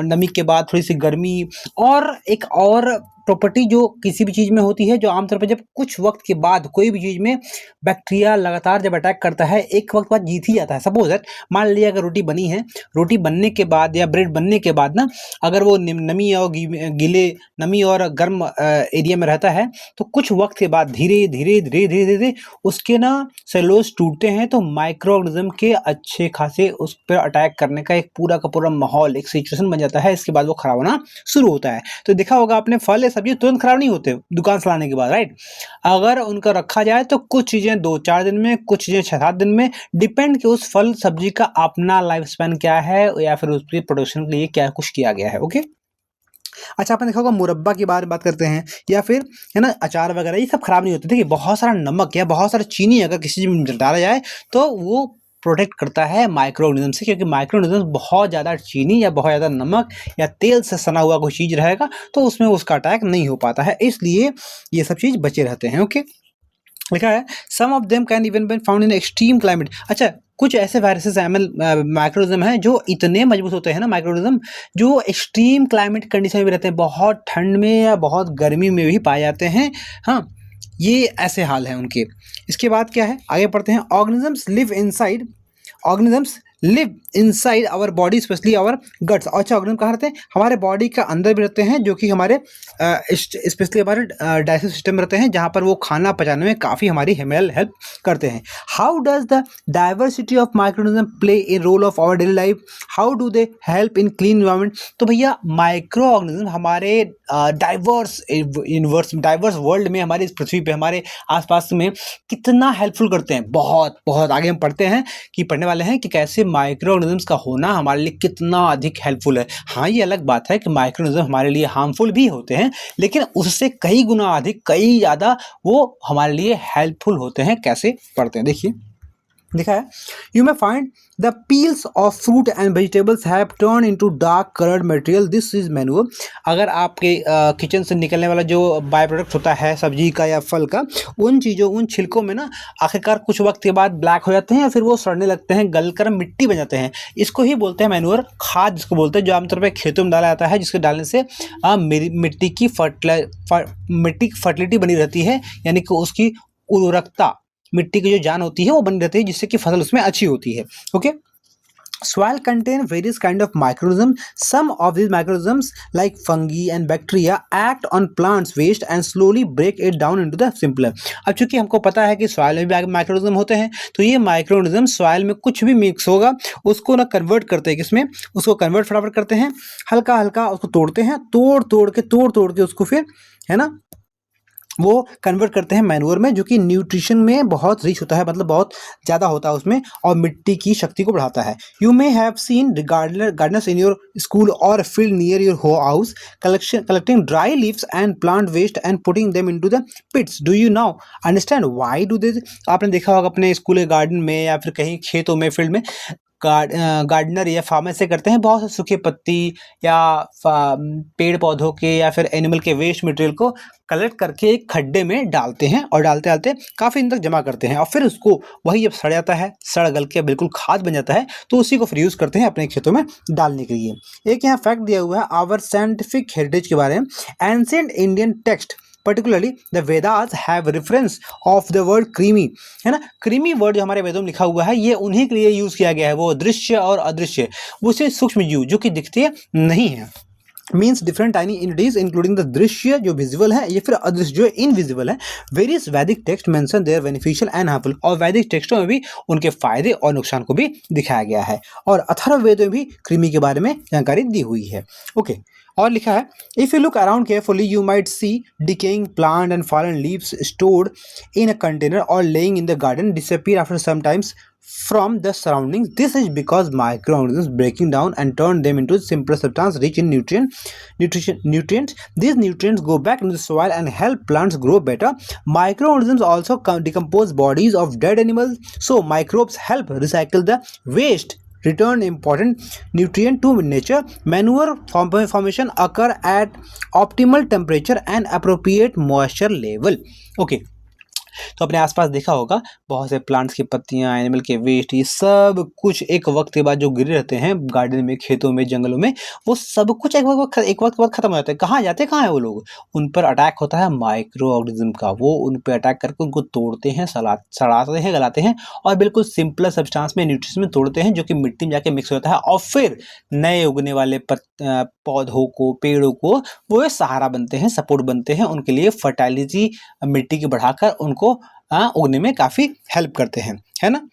Speaker 1: नमी के बाद थोड़ी-सी गर्मी, और एक और प्रॉपर्टी जो किसी भी चीज़ में होती है, जो आमतौर पे जब कुछ वक़्त के बाद कोई भी चीज़ में बैक्टीरिया लगातार जब अटैक करता है, एक वक़्त बाद जीत ही जाता है। सपोज़ दैट, मान लीजिए अगर रोटी बनी है, रोटी बनने के बाद या ब्रेड बनने के बाद ना, अगर वो नमी और गीले, नमी और गर्म एरिया में रहता है, तो कुछ वक्त के बाद धीरे धीरे उसके ना सेलुलोज टूटते हैं, तो माइक्रो ऑर्गेनिज्म के अच्छे खासे उस पर अटैक करने का एक पूरा का पूरा माहौल, एक सिचुएशन बन जाता है। इसके बाद वो खराब होना शुरू होता है। तो देखा होगा आपने, फल या सब्जी तुरंत खराब नहीं होते दुकान से लाने के बाद, राइट? अगर उनका रखा जाए तो कुछ चीजें 2-4 दिन में, कुछ चीजें 6-7 दिन में, डिपेंड कि उस फल सब्जी का अपना लाइफ स्पैन क्या है या फिर उसके प्रोडक्शन के लिए क्या कुछ किया गया है। ओके, अच्छा, आपने देखा होगा मुरब्बा की बात करते हैं, या फिर है ना अचार वगैरह, ये सब खराब नहीं होते। देखिए, बहुत सारा नमक या बहुत सारा चीनी अगर किसी चीज में डाला जाए तो वो प्रोटेक्ट करता है माइक्रो ऑर्गेनिज्म से, क्योंकि माइक्रो ऑर्गेनिज्म बहुत ज़्यादा चीनी या बहुत ज़्यादा नमक या तेल से सना हुआ कोई चीज़ रहेगा तो उसमें उसका अटैक नहीं हो पाता है, इसलिए ये सब चीज़ बचे रहते हैं। ओके, लिखा है some of them can even be found in extreme climate. अच्छा, कुछ ऐसे वायरसेस माइक्रोनिज्म हैं जो इतने मजबूत होते हैं ना, माइक्रोनिज्म, जो एक्सट्रीम क्लाइमेट कंडीशन में भी रहते हैं, बहुत ठंड में या बहुत गर्मी में भी पाए जाते हैं। हाँ, ये ऐसे हाल हैं उनके। इसके बाद क्या है, आगे पढ़ते हैं। Organisms live inside our body, specially our guts. अच्छा, ऑर्गेनिज्म कहाँ रहते हैं? हमारे बॉडी का अंदर भी रहते हैं, जो कि हमारे स्पेशली हमारे डाइजेस्टिव सिस्टम रहते हैं, जहाँ पर वो खाना पचाने में काफ़ी हमारी हेल्प करते हैं। How does the diversity of microorganism play a role of our daily life? How do they help in clean environment? तो भैया, माइक्रो ऑर्गेनिज्म हमारे डाइवर्स वर्ल्ड में, हमारी इस पृथ्वी पे, हमारे आसपास में कितना हेल्पफुल करते हैं। बहुत बहुत आगे हम पढ़ते हैं कि पढ़ने वाले हैं कि कैसे माइक्रो ऑर्गेनिजम्स का होना हमारे लिए कितना अधिक हेल्पफुल है। हाँ, ये अलग बात है कि माइक्रो ऑर्गेनिज्म हमारे लिए हार्मफुल भी होते हैं, लेकिन उससे कई गुना अधिक, कई ज़्यादा वो हमारे लिए हेल्पफुल होते हैं। कैसे पढ़ते हैं, देखिए, लिखा है, you may find the peels of fruit and vegetables have turn into dark coloured material, this is manure. अगर आपके किचन से निकलने वाला जो बाय प्रोडक्ट होता है सब्जी का या फल का, उन चीज़ों, उन छिलकों में ना आखिरकार कुछ वक्त के बाद ब्लैक हो जाते हैं या फिर वो सड़ने लगते हैं, गलकर मिट्टी बन जाते हैं। इसको ही बोलते हैं मैन्योर, खाद जिसको बोलते हैं, जो आमतौर पर खेतों में डाला जाता है, जिसके डालने से मिट्टी की फर्टिलिटी बनी रहती है, यानी कि उसकी उर्वरकता, मिट्टी की जो जान होती है वो बनी रहती है, जिससे कि फसल उसमें अच्छी होती है। Okay, soil contain various kind of microorganisms. Some of these microorganisms like fungi and bacteria act on plants waste and slowly break it down into the simpler. अब चूंकि हमको पता है कि सॉइल में भी माइक्रोऑर्गेनिज्म होते हैं, तो ये माइक्रोऑर्गेनिज्म सॉइल में कुछ भी मिक्स होगा उसको ना कन्वर्ट करते हैं, किसमें? उसको कन्वर्ट फटाफट करते हैं, हल्का हल्का उसको तोड़ते हैं, तोड़ के उसको फिर, है ना, वो कन्वर्ट करते हैं मैन्योर में, जो कि न्यूट्रिशन में बहुत रिच होता है, मतलब बहुत ज़्यादा होता है उसमें, और मिट्टी की शक्ति को बढ़ाता है। You may have seen gardeners in your school और field near your house collecting dry leaves and plant waste and putting them into the pits. Do you now understand why do this? आपने देखा होगा अपने school के garden में या फिर कहीं खेतों में, फील्ड में, गार्डनर या फार्मर से करते हैं, बहुत से सूखे पत्ती या पेड़ पौधों के या फिर एनिमल के वेस्ट मटेरियल को कलेक्ट करके एक खड्डे में डालते हैं, और डालते डालते काफ़ी दिन तक जमा करते हैं, और फिर उसको, वही जब सड़ जाता है, सड़ गल के बिल्कुल खाद बन जाता है, तो उसी को फिर यूज़ करते हैं अपने खेतों में डालने के लिए। एक यहाँ फैक्ट दिया हुआ है आवर साइंटिफिक हेरिटेज के बारे में। Ancient Indian text particularly the Vedas have reference of the word creamy, है ना। क्रीमी वर्ड जो हमारे वेदों में लिखा हुआ है, ये उन्हीं के लिए यूज किया गया है, वो दृश्य और अदृश्य, उसे सूक्ष्म जीव जो कि दिखते नहीं है, means different tiny entities including the दृश्य जो विजिबल है, ये फिर अदृश्य जो इनविजिबल है। Various Vedic text mention their beneficial and harmful, और वैदिक टेक्स्टों में भी उनके फायदे और नुकसान को भी दिखाया गया है, और अथर्ववेद में भी कृमि के बारे में जानकारी दी हुई है। ओके, और लिखा है if you look around carefully you might see decaying plant and fallen leaves stored in a container और laying in the garden disappear after some times from the surroundings. This is because microorganisms breaking down and turn them into simpler substances rich in nutrients. These nutrients go back into the soil and help plants grow better. Microorganisms also decompose bodies of dead animals, so microbes help recycle the waste, return important nutrient to nature. Manure formation occur at optimal temperature and appropriate moisture level. Okay, तो अपने आसपास देखा होगा बहुत से plants की पत्तियां, animal के वेस्ट, ये सब कुछ एक वक्त के बाद जो गिरे रहते हैं गार्डन में, खेतों में, जंगलों में, वो सब कुछ एक वक्त के बाद खत्म हो जाता है। कहाँ जाते हैं, कहाँ है वो लोग? उन पर अटैक होता है माइक्रो ऑर्गेनिज्म का। वो उन पर अटैक करके उनको तोड़ते हैं, सड़ाते हैं, गलाते हैं और बिल्कुल सिंपल सब्सटेंस में, न्यूट्रिशन में तोड़ते हैं, जो कि मिट्टी में जाके मिक्स होता है और फिर नए उगने वाले पौधों को, पेड़ों को वो सहारा बनते हैं, सपोर्ट बनते हैं, उनके लिए फर्टाइलिटी मिट्टी की बढ़ाकर उनको उगने में काफी हेल्प करते हैं, है ना।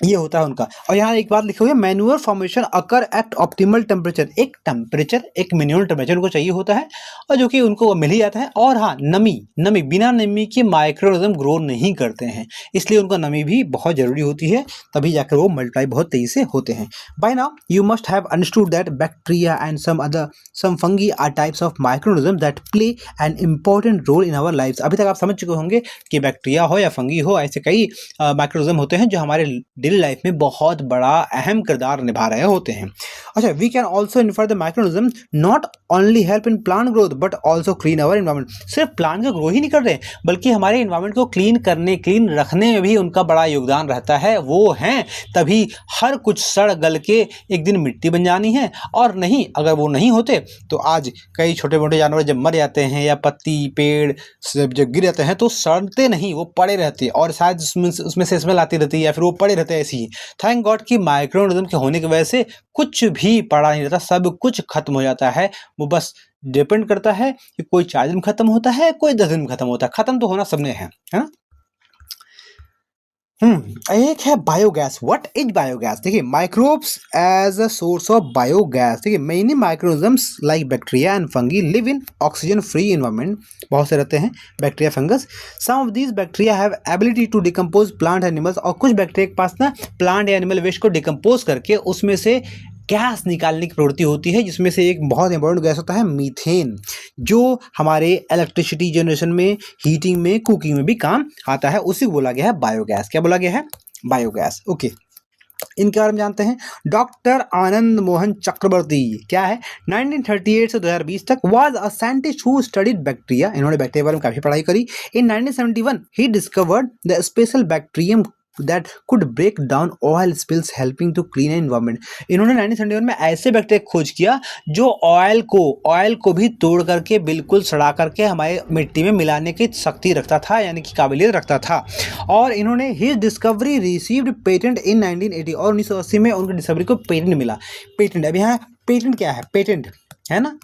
Speaker 1: ये होता है उनका। और यहाँ एक बात लिखी हुई है manure formation occur at optimal temperature. एक मिनिमम टेम्परेचर उनको चाहिए होता है और जो कि उनको मिल ही जाता है। और हाँ, नमी बिना नमी के माइक्रोऑर्गेनिज्म ग्रो नहीं करते हैं, इसलिए उनको नमी भी बहुत जरूरी होती है, तभी जाकर वो मल्टीप्लाई बहुत तेजी से होते हैं। By now you must have understood that bacteria and some fungi are types of microorganism that play an important role in our lives. अभी तक आप समझ चुके होंगे कि बैक्टीरिया हो या फंगी हो, ऐसे कई माइक्रोऑर्गेनिज्म होते हैं जो हमारे डेली लाइफ में बहुत बड़ा अहम किरदार निभा रहे होते हैं। अच्छा, we can also infer the microorganism not only help in plant growth but also clean our environment. सिर्फ प्लांट का ग्रो ही नहीं कर रहे, बल्कि हमारे एनवायरमेंट को क्लीन रखने में भी उनका बड़ा योगदान रहता है। वो हैं, तभी हर कुछ सड़ गल के एक दिन मिट्टी बन जानी है। और नहीं, अगर वो नहीं होते तो आज कई छोटे मोटे जानवर जब मर जाते हैं या पत्ती, पेड़ सब जब गिर जाते हैं तो सड़ते नहीं, वो पड़े रहते और शायद उसमें से स्मेल आती रहती है या फिर वो पड़े रहते हैं ऐसे ही। थैंक गॉड कि माइक्रोऑर्गेनिज्म के होने की वजह से कुछ भी पड़ा नहीं रहता, सब कुछ खत्म हो जाता है। वो बस डिपेंड करता है कि कोई 4 दिन में खत्म होता है, कोई 10 दिन में खत्म होता है। खत्म तो होना सबने है ना। एक है बायोगैस। What is biogas? देखिए, microbes as a source of biogas. देखिए, many microorganisms like bacteria and fungi live in oxygen free environment. बहुत से रहते हैं bacteria, fungus. Some of these bacteria have ability to decompose plant animals. और कुछ bacteria के पास ना प्लांट या एनिमल वेस्ट को डिकम्पोज करके उसमें से गैस निकालने की प्रवृत्ति होती है, जिसमें से एक बहुत इंपॉर्टेंट गैस होता है मीथेन, जो हमारे इलेक्ट्रिसिटी जनरेशन में, हीटिंग में, कुकिंग में भी काम आता है। उसी को बोला गया है बायोगैस। क्या बोला गया है? बायोगैस। ओके, इनके बारे में जानते हैं। डॉक्टर आनंद मोहन चक्रवर्ती क्या है, 1938 से 2020 तक was a scientist who studied bacteria. इन्होंने बैक्टीरिया के बारे में काफी पढ़ाई करी। इन 1971 he discovered the special bacterium that could break down oil spills helping to clean environment। इन्होंने 1971 में ऐसे बैक्टीरिया खोज किया जो ऑयल को भी तोड़ करके, बिल्कुल सड़ा करके हमारे मिट्टी में मिलाने की शक्ति रखता था, यानी कि काबिलियत रखता था। और इन्होंने हिज डिस्कवरी रिसीव्ड पेटेंट इन 1980 और 1980 में उनकी डिस्कवरी को पेटेंट मिला। पेटेंट, अब यहाँ पेटेंट क्या है? पेटेंट है ना,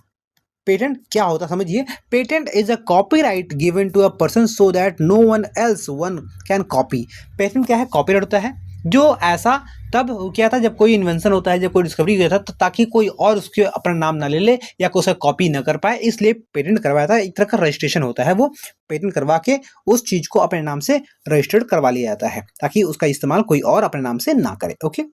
Speaker 1: पेटेंट क्या होता समझिए। Patent is a copyright given to a person so that no one else one can copy. Patent क्या है? कॉपीराइट होता है जो ऐसा तब क्या था जब कोई इन्वेंशन होता है, जब कोई डिस्कवरी किया था, तो ताकि कोई और उसके अपना नाम ना ले ले या कोई उसे कॉपी ना कर पाए, इसलिए पेटेंट करवाया था। एक तरह का रजिस्ट्रेशन होता है, वो पेटेंट करवा के उस चीज को अपने नाम से रजिस्टर्ड करवा लिया जाता है ताकि उसका इस्तेमाल कोई और अपने नाम से ना करे। Okay,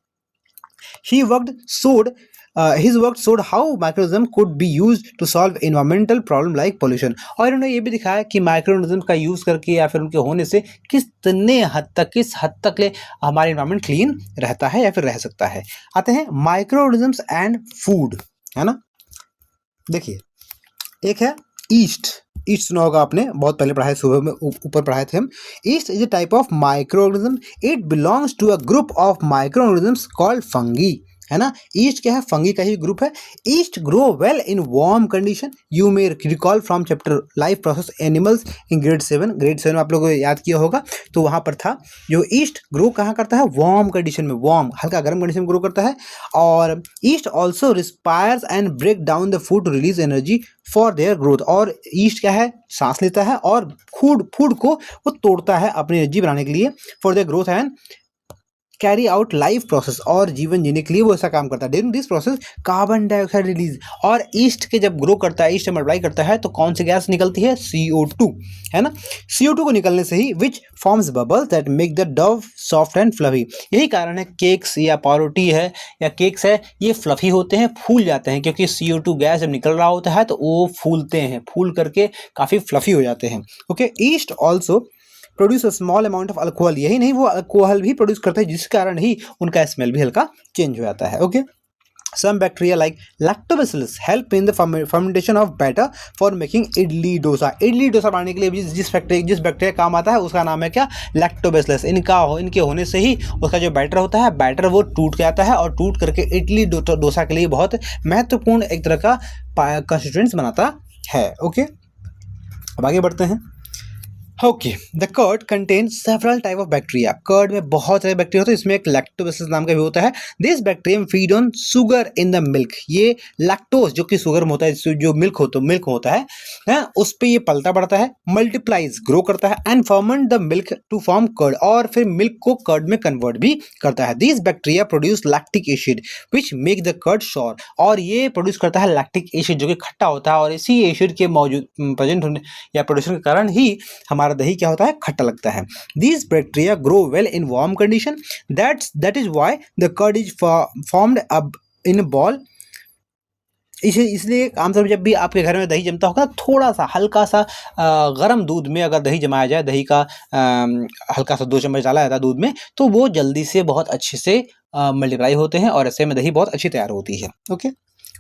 Speaker 1: his work showed how microorganism could be used to solve environmental problem like pollution। और इन्होंने ये भी दिखाया कि माइक्रोऑर्गेनिज्म का यूज करके या फिर उनके होने से किस हद तक ले हमारा एनवायरनमेंट क्लीन रहता है या फिर रह सकता है। आते हैं माइक्रोऑर्गेनिज्म्स एंड फूड, है ना। देखिए, एक है ईस्ट सुना होगा आपने, बहुत पहले पढ़ाए, सुबह में ऊपर पढ़ाए थे हम। Yeast is a type of microorganism. It belongs to a group of microorganisms called fungi, है ना। ईस्ट क्या है? फंगी का ही ग्रुप है। Yeast grow well in warm condition. You may recall from chapter life process animals in grade 7 आप लोगों को याद किया होगा, तो वहां पर था जो ईस्ट ग्रो कहाँ करता है? वार्म कंडीशन में, वार्म हल्का गर्म कंडीशन में ग्रो करता है। और yeast also respires and break down the food to release energy for their growth. और ईस्ट क्या है? सांस लेता है और फूड को वो तोड़ता है अपनी एनर्जी बनाने के लिए, for their growth and carry out life process, और जीवन जीने के लिए वो ऐसा काम करता है। During this process carbon dioxide release, और ईस्ट के जब ग्रो करता है, ईस्ट मल्टीप्लाई करता है तो कौन सी गैस निकलती है, CO2, है ना। CO2 को निकलने से ही which forms bubbles that make the dough soft and fluffy. यही कारण है केक्स या पावरोटी है या केक्स है, ये फ्लफी होते हैं, फूल जाते हैं, क्योंकि CO2 गैस जब निकल रहा होता है तो वो फूलते हैं, फूल करके काफ़ी फ्लफी हो जाते हैं। Okay, east also produce a small amount of alcohol, यही नहीं वो अल्कोहल भी प्रोड्यूस करते हैं, जिस कारण ही उनका स्मेल भी हल्का चेंज हो जाता है। Okay, some bacteria like lactobacillus help in the fermentation of batter for making idli dosa। Idli dosa बनाने के लिए जिस बैक्टीरिया काम आता है उसका नाम है क्या, लैक्टोबैसिलस। इनके होने से ही उसका जो बैटर होता है, बैटर वो टूट के आता है और टूट करके इडली डोसा के लिए बहुत महत्वपूर्ण एक तरह का कंस्टिट्यूएंट्स बनाता है। ओके, अब आगे बढ़ते हैं। Okay, the curd contain several type of bacteria. Curd में बहुत सारे बैक्टीरिया होते हैं, इसमें एक लैक्टोबैसिलस नाम का भी होता है। This bacterium feed on sugar in the milk, ये लैक्टोज जो कि शुगर में होता है, जो मिल्क होता है उस पे ये पलता बढ़ता है, मल्टीप्लाइज ग्रो करता है and ferment the milk to form curd, और फिर मिल्क को कर्ड में कन्वर्ट भी करता है। This bacteria produce lactic acid which make the curd sour, और ये प्रोड्यूस करता है लैक्टिक एसिड जो कि खट्टा होता है, और इसी एसिड के प्रेजेंट होने या प्रोड्यूशन के कारण ही हमारा दही क्या होता है, खट्टा लगता है। These bacteria grow well in warm condition. That is why the curd is formed up in a ball. इसलिए आमतौर पर जब भी आपके घर में दही जमता होगा, थोड़ा सा हल्का सा गर्म दूध में अगर दही जमाया जाए, दही का हल्का सा 2 चम्मच डाला जाता है दूध में, तो वो जल्दी से बहुत अच्छे से मल्टीप्लाई होते हैं और ऐसे में दही बहुत अच्छी तैयार होती है। Okay,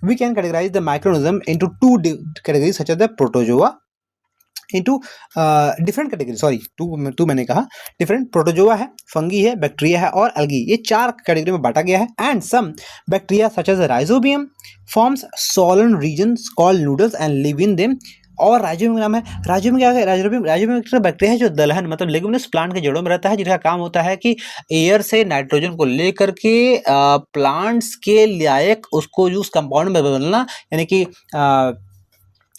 Speaker 1: we can categorise the microorganism into 2 categories such as the protozoa into different category, sorry two मैंने कहा डिफरेंट। प्रोटोजोआ है, फंगी है, बैक्टीरिया है और एल्गी, ये 4 कैटेगरी में बांटा गया है। And some bacteria such as rhizobium forms swollen regions called nodules and live in them. और राइजोबियम का नाम है, राइजोबियम क्या है, राइजोबियम एक बैक्टीरिया है जो दलहन मतलब लेगुमिनस प्लांट के जड़ों में रहता है, जिसका काम होता है कि एयर से नाइट्रोजन को लेकर के प्लांट्स के लायक उसको यूज कंपाउंड में बदलना, यानी कि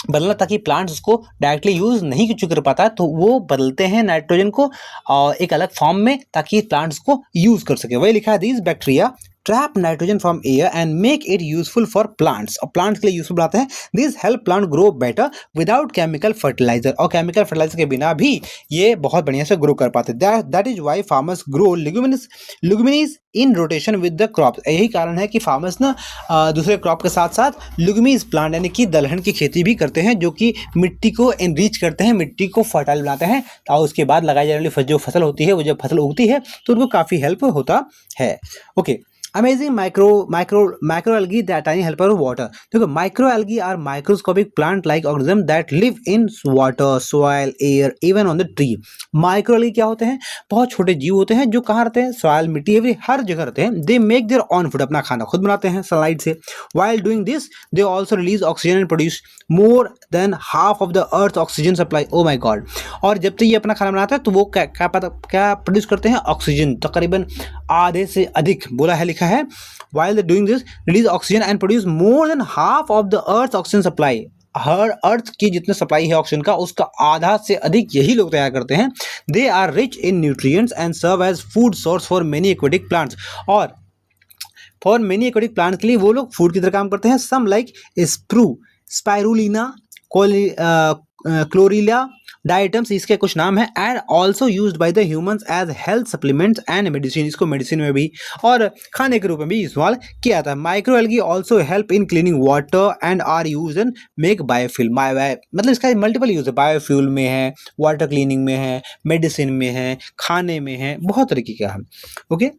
Speaker 1: बदलना, ताकि प्लांट्स उसको डायरेक्टली यूज नहीं कर पाता है तो वो बदलते हैं नाइट्रोजन को एक अलग फॉर्म में, ताकि प्लांट्स को यूज कर सके। वही लिखा है, this bacteria trap nitrogen from air and make it useful for plants, और प्लांट्स के लिए यूजफुल बनाते हैं। This help plant grow better without chemical fertiliser, और केमिकल फर्टिलाइजर के बिना भी ये बहुत बढ़िया से ग्रो कर पाते हैं। That is why farmers grow leguminous in rotation with the crop. यही कारण है कि फार्मर्स ना दूसरे क्रॉप के साथ साथ लिग्यूमीज प्लांट यानी कि दलहन की खेती भी करते हैं, जो कि मिट्टी को एनरिच करते हैं, मिट्टी को फर्टाइल बनाते हैं, और उसके बाद लगाई जाने वाली जो फसल होती है, वो जब फसल उगती है तो उनको काफ़ी हेल्प होता है। Okay, amazing microalgae that tiny helper of water। देखो, microalgae are microscopic plant like organism that live in water, soil, air, even on the tree। microalgae क्या होते हैं, बहुत छोटे जीव होते हैं जो कहाँ रहते हैं, सॉइल, मिट्टी, एवरी हर जगह रहते हैं। They make their own food, अपना खाना खुद बनाते हैं सनलाइट से। while doing this they also release oxygen and produce more than half of the earth oxygen supply। oh my god, और जब तक ये अपना खाना बनाते हैं तो वो क्या प्रोड्यूस करते हैं, ऑक्सीजन, तकरीबन आधे से अधिक बोला है, लिखा है। while they doing this release oxygen and produce more than half of the earth's oxygen supply। हर अर्थ की जितने सप्लाई है ऑक्सीजन का, उसका आधा से अधिक यही लोग तैयार करते हैं। They are rich in nutrients and serve as food source for many aquatic plants, और फॉर मेनी एक्वेटिक प्लांट्स के लिए वो लोग फूड की तरह काम करते हैं। Some like spirulina, chlorella, diatoms, इसके कुछ नाम है। And also used by the humans as health supplements and medicine, इसको मेडिसिन में भी और खाने के रूप में भी इस्तेमाल किया जाता है। Microalgae also help in cleaning water and are use in make biofuel. मतलब इसका मल्टीपल यूज है, बायोफ्यूल में है, वाटर क्लीनिंग में है, मेडिसिन में है, खाने में है, बहुत तरीके का है। ओके,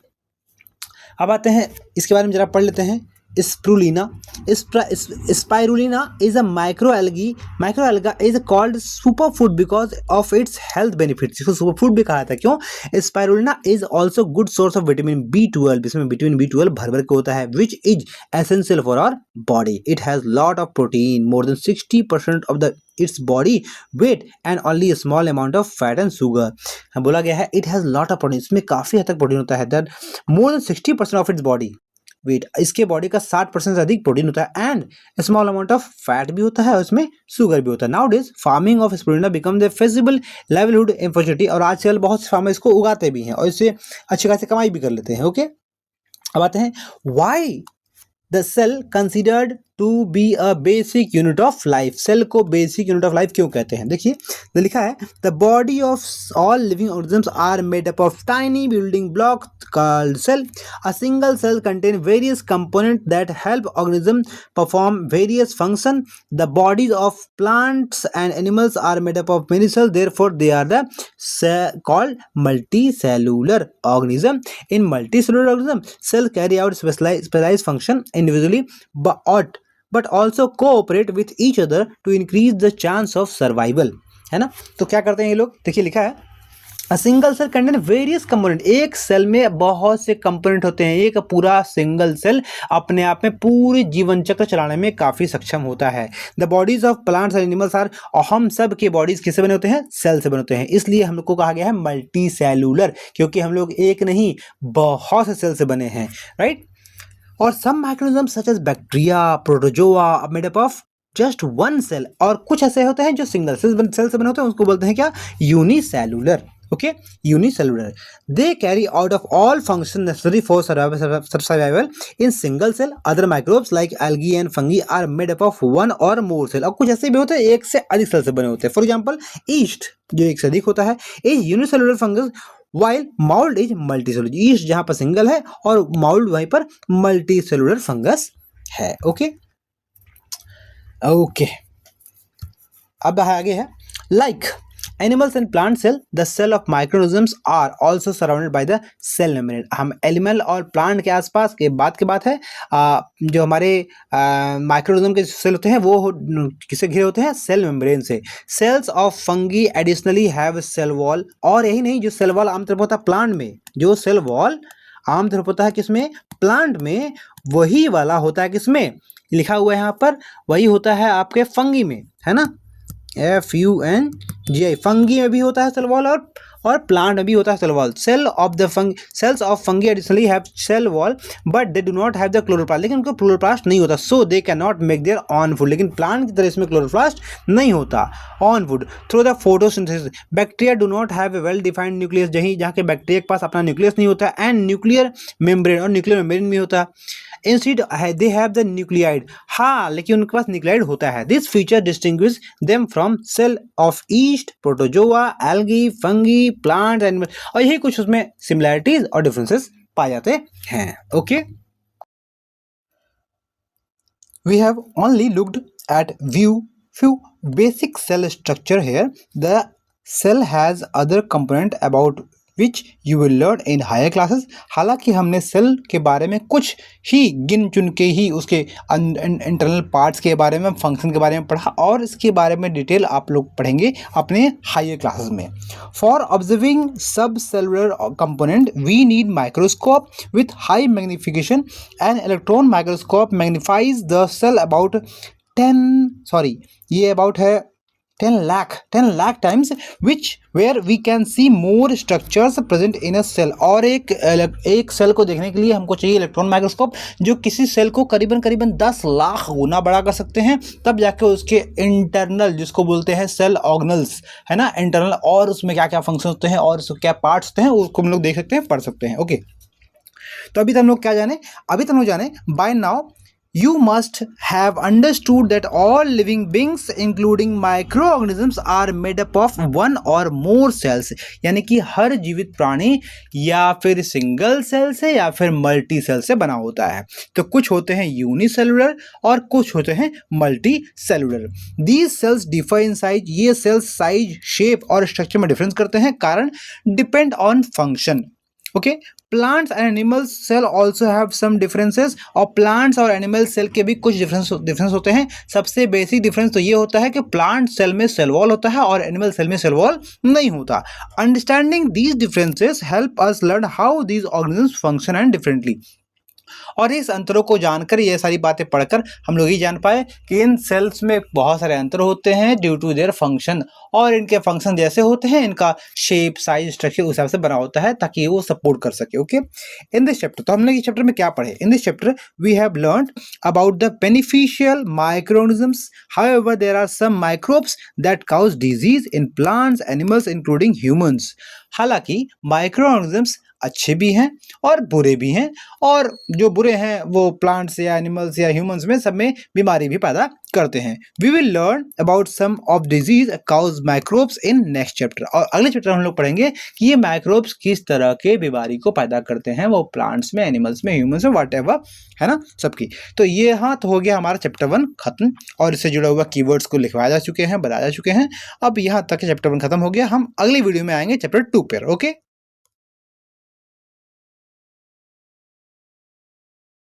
Speaker 1: अब आते हैं इसके बारे में जरा पढ़ लेते हैं। स्प्रुलिना, spirulina is a microalga is called superfood because of its health benefits। इसको superfood भी कहा था, क्यों? Spirulina is also good source of vitamin B12, इसमें विटामिन B12 भर भर के होता है, which is essential for our body। It has lot of protein, more than 60% of its body weight and only a small amount of fat and sugar। बोला गया है it has lot of protein, इसमें काफ़ी हद तक protein होता है, that more than 60% of its body wait, इसके बॉडी का 60% से अधिक प्रोटीन होता है and small amount of fat भी होता है और इसमें शुगर भी होता है। Now days farming of spirulina become the feasible livelihood opportunity, और आजकल बहुत से फार्मर इसको उगाते भी हैं और इससे अच्छी खासी कमाई भी कर लेते हैं। ओके, अब आते हैं why the cell considered to be a basic unit of life. Cell को बेसिक यूनिट ऑफ लाइफ क्यों कहते हैं? देखिए तो लिखा है the body of all living organisms are made up of tiny building block called cell. A single cell contain various component that help organism perform various function. The bodies of plants and animals are made up of many cells, therefore they are the called multicellular organism. In multicellular organism, cells carry out specialized function individually but also cooperate with each other to increase the chance of survival, है ना। तो क्या करते हैं ये लोग? देखिए लिखा है a single cell contain various component, एक सेल में बहुत से कंपोनेंट होते हैं। एक पूरा सिंगल सेल अपने आप में पूरे जीवन चक्र चलाने में काफ़ी सक्षम होता है। The bodies of plants and animals are, और हम सब के बॉडीज किससे बने होते हैं? सेल से बने होते हैं। इसलिए हम लोग को कहा गया है मल्टी सेलुलर, क्योंकि हम लोग एक नहीं बहुत से सेल से बने हैं, राइट। और some microorganism such as bacteria, protozoa made up of just one cell, और कुछ ऐसे होते हैं जो सिंगल सेल से बने होते हैं, उसको बोलते हैं क्या? Unicellular. Okay, unicellular. They carry out of all function necessary for survival in single cell. Other microbes like algae and fungi are made up of one or more cell, और कुछ ऐसे भी होते हैं एक से अधिक सेल से बने होते हैं। फॉर एग्जाम्पल ईस्ट जो एक से अधिक होता है is unicellular fungus, while mould is multicellular. Yeast जहां पर सिंगल है और माउल्ड वहीं पर मल्टीसेलुलर फंगस है। ओके ओके, अब आगे है like animals and plant cell, the cell of microorganisms are also surrounded by the cell membrane. हम एनिमल और प्लांट के आसपास के बात है जो हमारे माइक्रोऑर्गेनिज्म के सेल होते हैं वो किससे घिरे होते हैं? सेल मेम्ब्रेन से। Cells of fungi additionally have cell wall, और यही नहीं, जो सेल वॉल आमतौर पर होता है प्लांट में, जो सेल वॉल आमतौर पर होता है किसमें? प्लांट में, वही वाला होता है किसमें? लिखा हुआ है यहाँ पर, वही होता है आपके फंगी में, है ना। FUNGI, फंगी में भी होता है सेल वॉल और प्लांट में भी होता है cell wall. Cells of fungi additionally have cell wall but they do not have the chloroplast, लेकिन उनको क्लोरोप्लास्ट नहीं होता, so they can not make their own food. लेकिन प्लांट की तरह इसमें क्लोरोप्लास्ट नहीं होता own food through the photosynthesis. Bacteria do not have a well defined nucleus, जहाँ के बैक्टीरिया के पास अपना न्यूक्लियस नहीं होता, एंड न्यूक्लियर मेम्ब्रेन, और न्यूक्लियर मेम्ब्रेन भी होता है। Instead they have the nucleoid, हाँ लेकिन उनके पास न्यूक्लियाइड होता है। This feature distinguish them from cell of yeast, protozoa, algae, fungi, plant animal, और यही कुछ उसमें सिमिलैरिटीज और डिफरेंसेस पाए जाते हैं। Okay, we have only looked at few basic cell structure here. The cell has other component about which you will learn in higher classes. हालांकि हमने सेल के बारे में कुछ ही गिन चुन के ही उसके इंटरनल पार्ट्स के बारे में, फंक्शन के बारे में पढ़ा, और इसके बारे में डिटेल आप लोग पढ़ेंगे अपने हायर क्लासेस में। For observing subcellular component we need microscope with high magnification. An electron microscope magnifies the cell about 10 lakh times, where we can see more structures present in a cell। और एक cell को देखने के लिए हमको चाहिए electron microscope, जो किसी सेल को करीबन 10 लाख गुना बड़ा कर सकते हैं, तब जाके उसके इंटरनल, जिसको बोलते हैं सेल ऑर्गेनल्स, है ना, इंटरनल, और उसमें क्या क्या फंक्शन होते हैं और उसके क्या पार्ट्स होते हैं, उसको हम लोग देख सकते हैं, पढ़ सकते हैं। ओके, तो अभी तक हम लोग क्या जाने? अभी तक हम लोग जाने by now you must have understood that all living beings including microorganisms are made up of one or more cells। यानी कि हर जीवित प्राणी या फिर सिंगल सेल से या फिर मल्टी सेल से बना होता है। तो कुछ होते हैं यूनिसेलुलर और कुछ होते हैं multicellular. These cells differ in size, ये सेल्स साइज, शेप और स्ट्रक्चर में डिफरेंस करते हैं, कारण depend on function. Okay, plants and animal cell also have some differences, और प्लांट्स और एनिमल सेल के भी कुछ डिफरेंस होते हैं। सबसे बेसिक डिफरेंस तो ये होता है कि प्लांट सेल में सेल वॉल होता है और एनिमल सेल में सेल वॉल नहीं होता। Understanding these differences help us learn how these organisms function and differently. और इस अंतरों को जानकर, ये सारी बातें पढ़कर हम लोग ये जान पाए कि इन सेल्स में बहुत सारे अंतर होते हैं ड्यू टू देयर फंक्शन, और इनके फंक्शन जैसे होते हैं इनका शेप, साइज, स्ट्रक्चर उस हिसाब से बना होता है ताकि वो सपोर्ट कर सके। ओके, इन दिस चैप्टर, तो हमने इस चैप्टर में क्या पढ़े? In this chapter we have learned about the beneficial microorganisms, however there are some microbes that cause disease in plants, animals including humans. हालांकि माइक्रोऑर्गेनिजम्स अच्छे भी हैं और बुरे भी हैं, और जो बुरे हैं वो प्लांट्स या एनिमल्स या ह्यूमंस में सब में बीमारी भी पैदा करते हैं। We will learn about some of disease cause microbes in next chapter, और अगले चैप्टर हम लोग पढ़ेंगे कि ये माइक्रोब्स किस तरह के बीमारी को पैदा करते हैं, वो प्लांट्स में, एनिमल्स में, ह्यूमंस में, व्हाटएवर, है ना, सबकी। तो ये हाँ तो हो गया हमारा चैप्टर 1 खत्म, और इससे जुड़ा हुआ कीवर्ड्स को लिखवाया जा चुके हैं, बताया जा चुके हैं। अब यहाँ तक चैप्टर 1 खत्म हो गया। हम अगली वीडियो में आएंगे चैप्टर 2 पर। ओके।